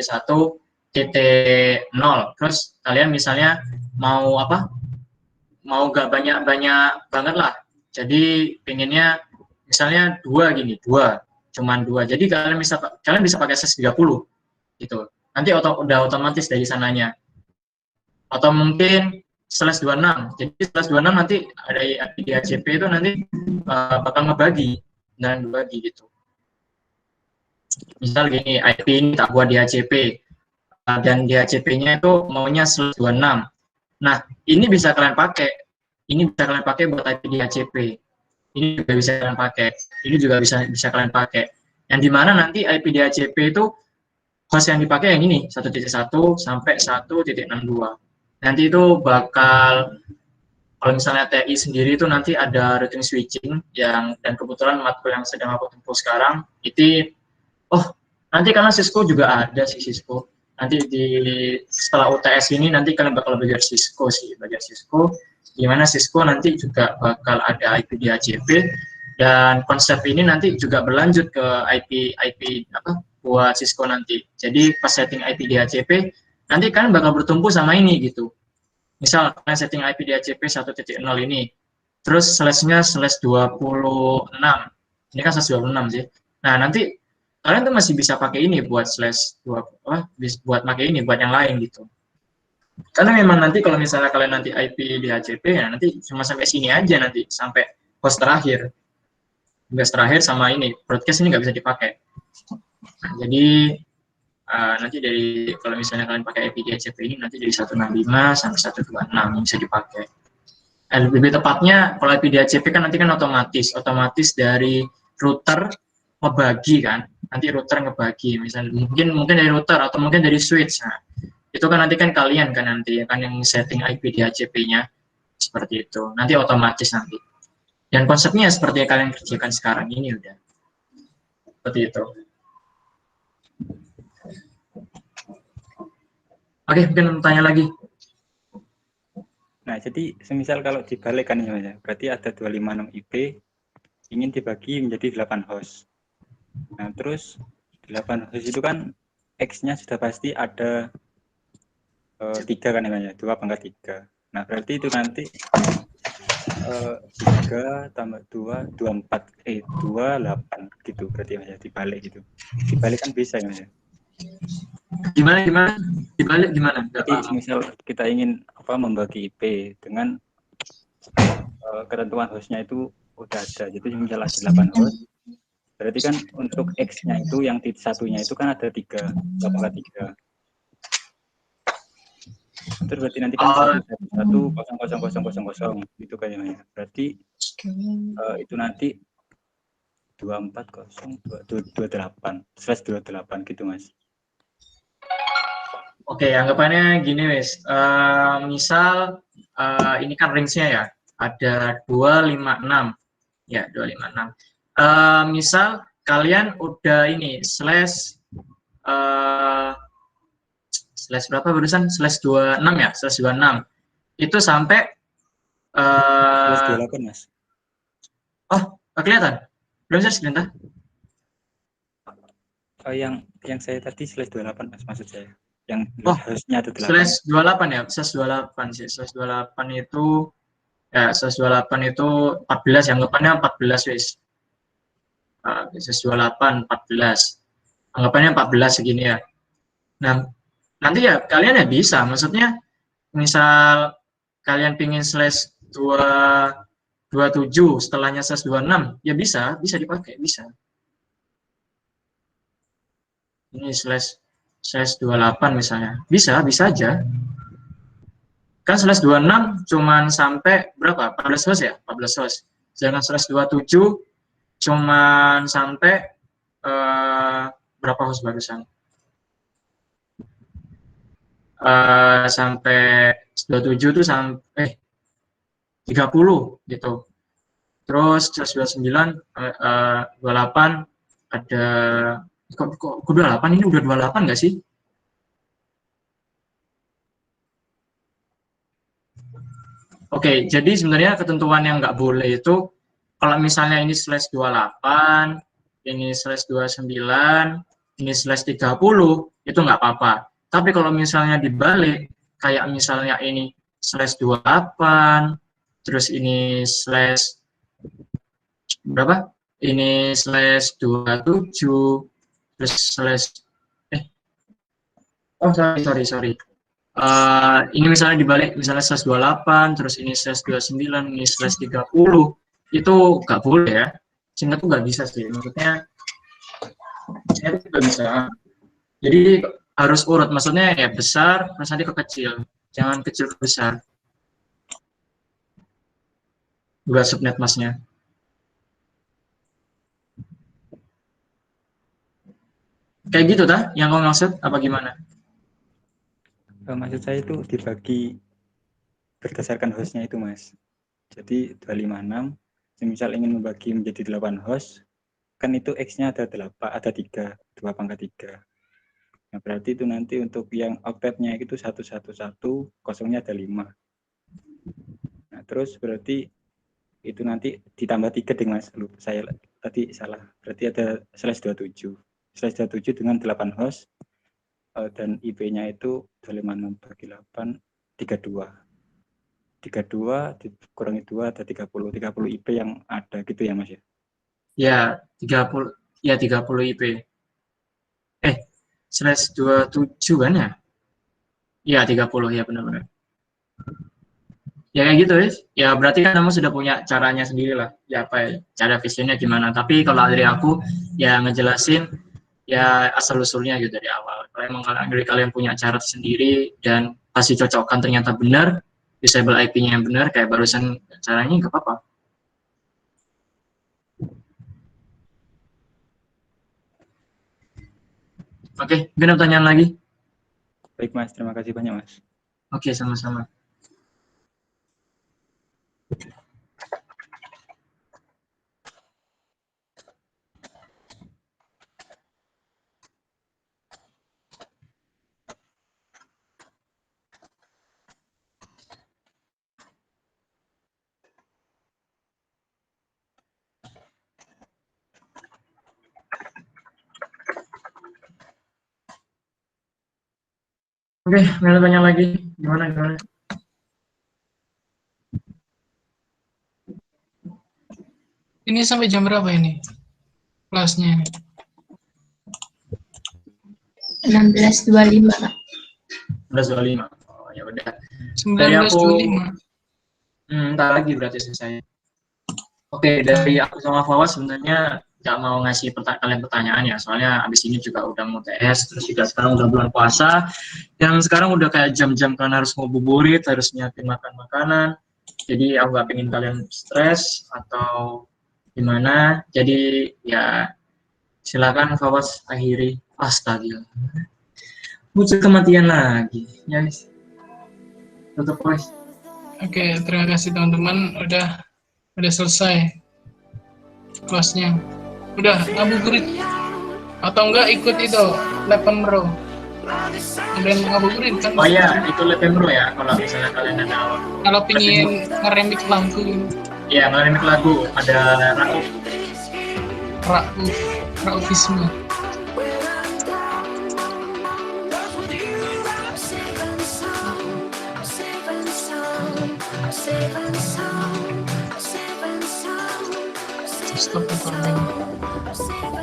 Speaker 4: terus kalian misalnya mau gak banyak banget lah, jadi pengennya misalnya 2, cuman 2, jadi kalian bisa pakai slash 30 gitu. nanti udah otomatis dari sananya. Atau mungkin /26. Jadi /26 nanti ada IP DHCP itu nanti bakal ngebagi dan berbagi gitu. Misal gini, IP ini tak buat DHCP dan DHCP-nya itu maunya /26. Nah, ini bisa kalian pakai. Ini bisa kalian pakai buat IP DHCP. Ini juga bisa kalian pakai. Ini juga bisa kalian pakai. Yang dimana nanti IP DHCP itu host yang dipakai yang ini 1.1 sampai 1.62. Nanti itu bakal, kalau misalnya TI sendiri itu nanti ada routing switching yang, dan kebetulan matkul yang sedang aku tempuh sekarang itu, nanti karena Cisco juga ada sih Cisco. Nanti setelah UTS ini nanti kalian bakal belajar Cisco sih, di mana Cisco nanti juga bakal ada IP DHCP, dan konsep ini nanti juga berlanjut ke IP buat Cisco nanti. Jadi pas setting IP DHCP nanti kalian bakal bertumpu sama ini gitu. Misal kalian setting IP DHCP 1.0 ini, terus /nya /26. Ini kan /26 sih. Nah, nanti kalian tuh masih bisa pakai ini buat buat pakai ini buat yang lain gitu. Karena memang nanti kalau misalnya kalian nanti IP DHCP ya nanti cuma sampai sini aja, nanti sampai host terakhir. Host terakhir sama ini broadcast ini nggak bisa dipakai. Nah, jadi nanti dari, kalau misalnya kalian pakai IP DHCP ini nanti dari 165 sampai 126 yang bisa dipakai. Lebih tepatnya kalau IP DHCP kan nanti kan otomatis dari router ngebagi kan, nanti router ngebagi, misalnya mungkin dari router atau mungkin dari switch. Nah, itu kan nanti kan kalian kan nanti kan yang setting IP DHCP-nya seperti itu. Nanti otomatis nanti. Dan konsepnya seperti yang kalian kerjakan sekarang ini udah. Seperti itu. Oke, mungkin tanya lagi.
Speaker 9: Nah, jadi semisal kalau dibalikkan ya, berarti ada 256 IP ingin dibagi menjadi 8 host. Nah, terus 8 host itu kan X-nya sudah pasti ada 3 kan ya, 2 pangkat 3. Nah, berarti itu nanti 3 tambah 2, 24, 28 gitu berarti ya, dibalik gitu. Dibalik kan bisa ya, Mas.
Speaker 4: Gimana? Dibalik gimana?
Speaker 9: Jadi misal kita ingin membagi IP dengan ketentuan hostnya itu udah ada. Jadi misal ada 8 host, berarti kan untuk X-nya itu yang satunya itu kan ada 3, 3. Terus berarti nanti kan 1 0 0 0 0 gitu kayaknya. Berarti itu nanti 24/0/28 gitu, Mas.
Speaker 4: Oke, anggapannya gini wes. Misal ini kan range-nya ya, ada 256. Ya, 256. Misal kalian udah ini berapa barusan? /26 ya, /26. Itu sampai
Speaker 9: /28, Mas.
Speaker 4: Oh, kelihatan? Belum share screen, tah?
Speaker 9: Yang saya tadi /28, Mas, maksud saya. Yang harusnya ada 8.
Speaker 4: /28 ya, /28 sih. /28 itu ya, /28 itu 14, yang anggapannya 14 wis. /28 14. Anggapannya 14 segini ya. Nah, nanti ya kalian ya bisa, maksudnya misal kalian pingin /27 setelahnya /26 ya bisa dipakai, bisa. Ini /28 misalnya, bisa aja. Kan /26 cuman sampai berapa? 14 host ya, 14 host. Jangan /27 cuman sampai berapa host barusan? Sampai 27 tuh sampai 30 gitu. Terus /29 28 ada kok 28, ini udah 28 nggak sih? Oke, jadi sebenarnya ketentuan yang nggak boleh itu kalau misalnya ini /28, ini /29, ini /30 itu nggak apa-apa. Tapi kalau misalnya dibalik, kayak misalnya ini /28, terus ini berapa? Ini /27, terus Oh, sorry. Ini misalnya dibalik, misalnya /28, terus ini /29, ini /30, itu nggak boleh ya. Sehingga tuh nggak bisa sih, maksudnya itu nggak bisa. Jadi harus urut, maksudnya ya besar, terus nanti ke kecil, jangan kecil ke besar. Buat subnet masnya. Kayak gitu tah? Yang kau maksud apa gimana?
Speaker 9: Maksud saya itu dibagi berdasarkan hostnya itu, Mas. Jadi 256, misal ingin membagi menjadi 8 host, kan itu X-nya ada 8, ada 3, 2 pangkat 3. Nah, berarti itu nanti untuk yang octet-nya itu 111, kosongnya ada 5. Nah, terus berarti itu nanti ditambah 3 deh, Mas. Saya tadi salah. Berarti ada /27. /27 dengan 8 host, dan IP-nya itu 256 bagi 8, 32. 32 dikurangi 2 ada 30 IP yang ada gitu ya, Mas ya?
Speaker 4: Ya, 30 IP. /27 kan ya? Ya, 30 ya benar-benar. Ya kayak gitu ya, berarti kan kamu sudah punya caranya sendiri lah, ya apa ya, cara visionnya gimana. Tapi kalau dari aku ya ngejelasin ya asal-usulnya gitu dari awal. Kalau emang kalian punya cara sendiri dan pasti cocokkan ternyata benar, disable IP-nya yang benar kayak barusan caranya nggak apa-apa. Oke, mungkin ada pertanyaan lagi?
Speaker 9: Baik, Mas. Terima kasih banyak, Mas.
Speaker 4: Oke, sama-sama. Oke, ada tanya lagi. Gimana?
Speaker 1: Ini sampai jam berapa ini kelasnya?
Speaker 10: 16.25, Kak.
Speaker 4: 19.25. Oh, ya udah. Dari aku
Speaker 1: 19.25.
Speaker 4: Entar lagi berarti selesai. Oke, dari aku sama Fawaz sebenarnya nggak mau ngasih kalian pertanyaan ya, soalnya abis ini juga udah mau TS, terus juga sekarang udah bulan puasa, yang sekarang udah kayak jam-jam kalian harus ngabuburit, harus nyiapin makan makanan, jadi aku nggak pengen kalian stres atau gimana, jadi ya silakan Fawaz akhiri. Astaga, muncul kematian lagi, ya guys. Tutup guys.
Speaker 1: Oke, terima kasih teman-teman, udah selesai kelasnya. Udah ngabuburit atau enggak ikut itu lab Pemro? Ada yang ngabuburit kan?
Speaker 4: Oh iya, itu lab Pemro ya kalau misalnya kalian ada
Speaker 1: kalau pingin ngeremik lagu.
Speaker 4: Iya, ngeremik lagu ada
Speaker 1: Raufisme. Stop recording.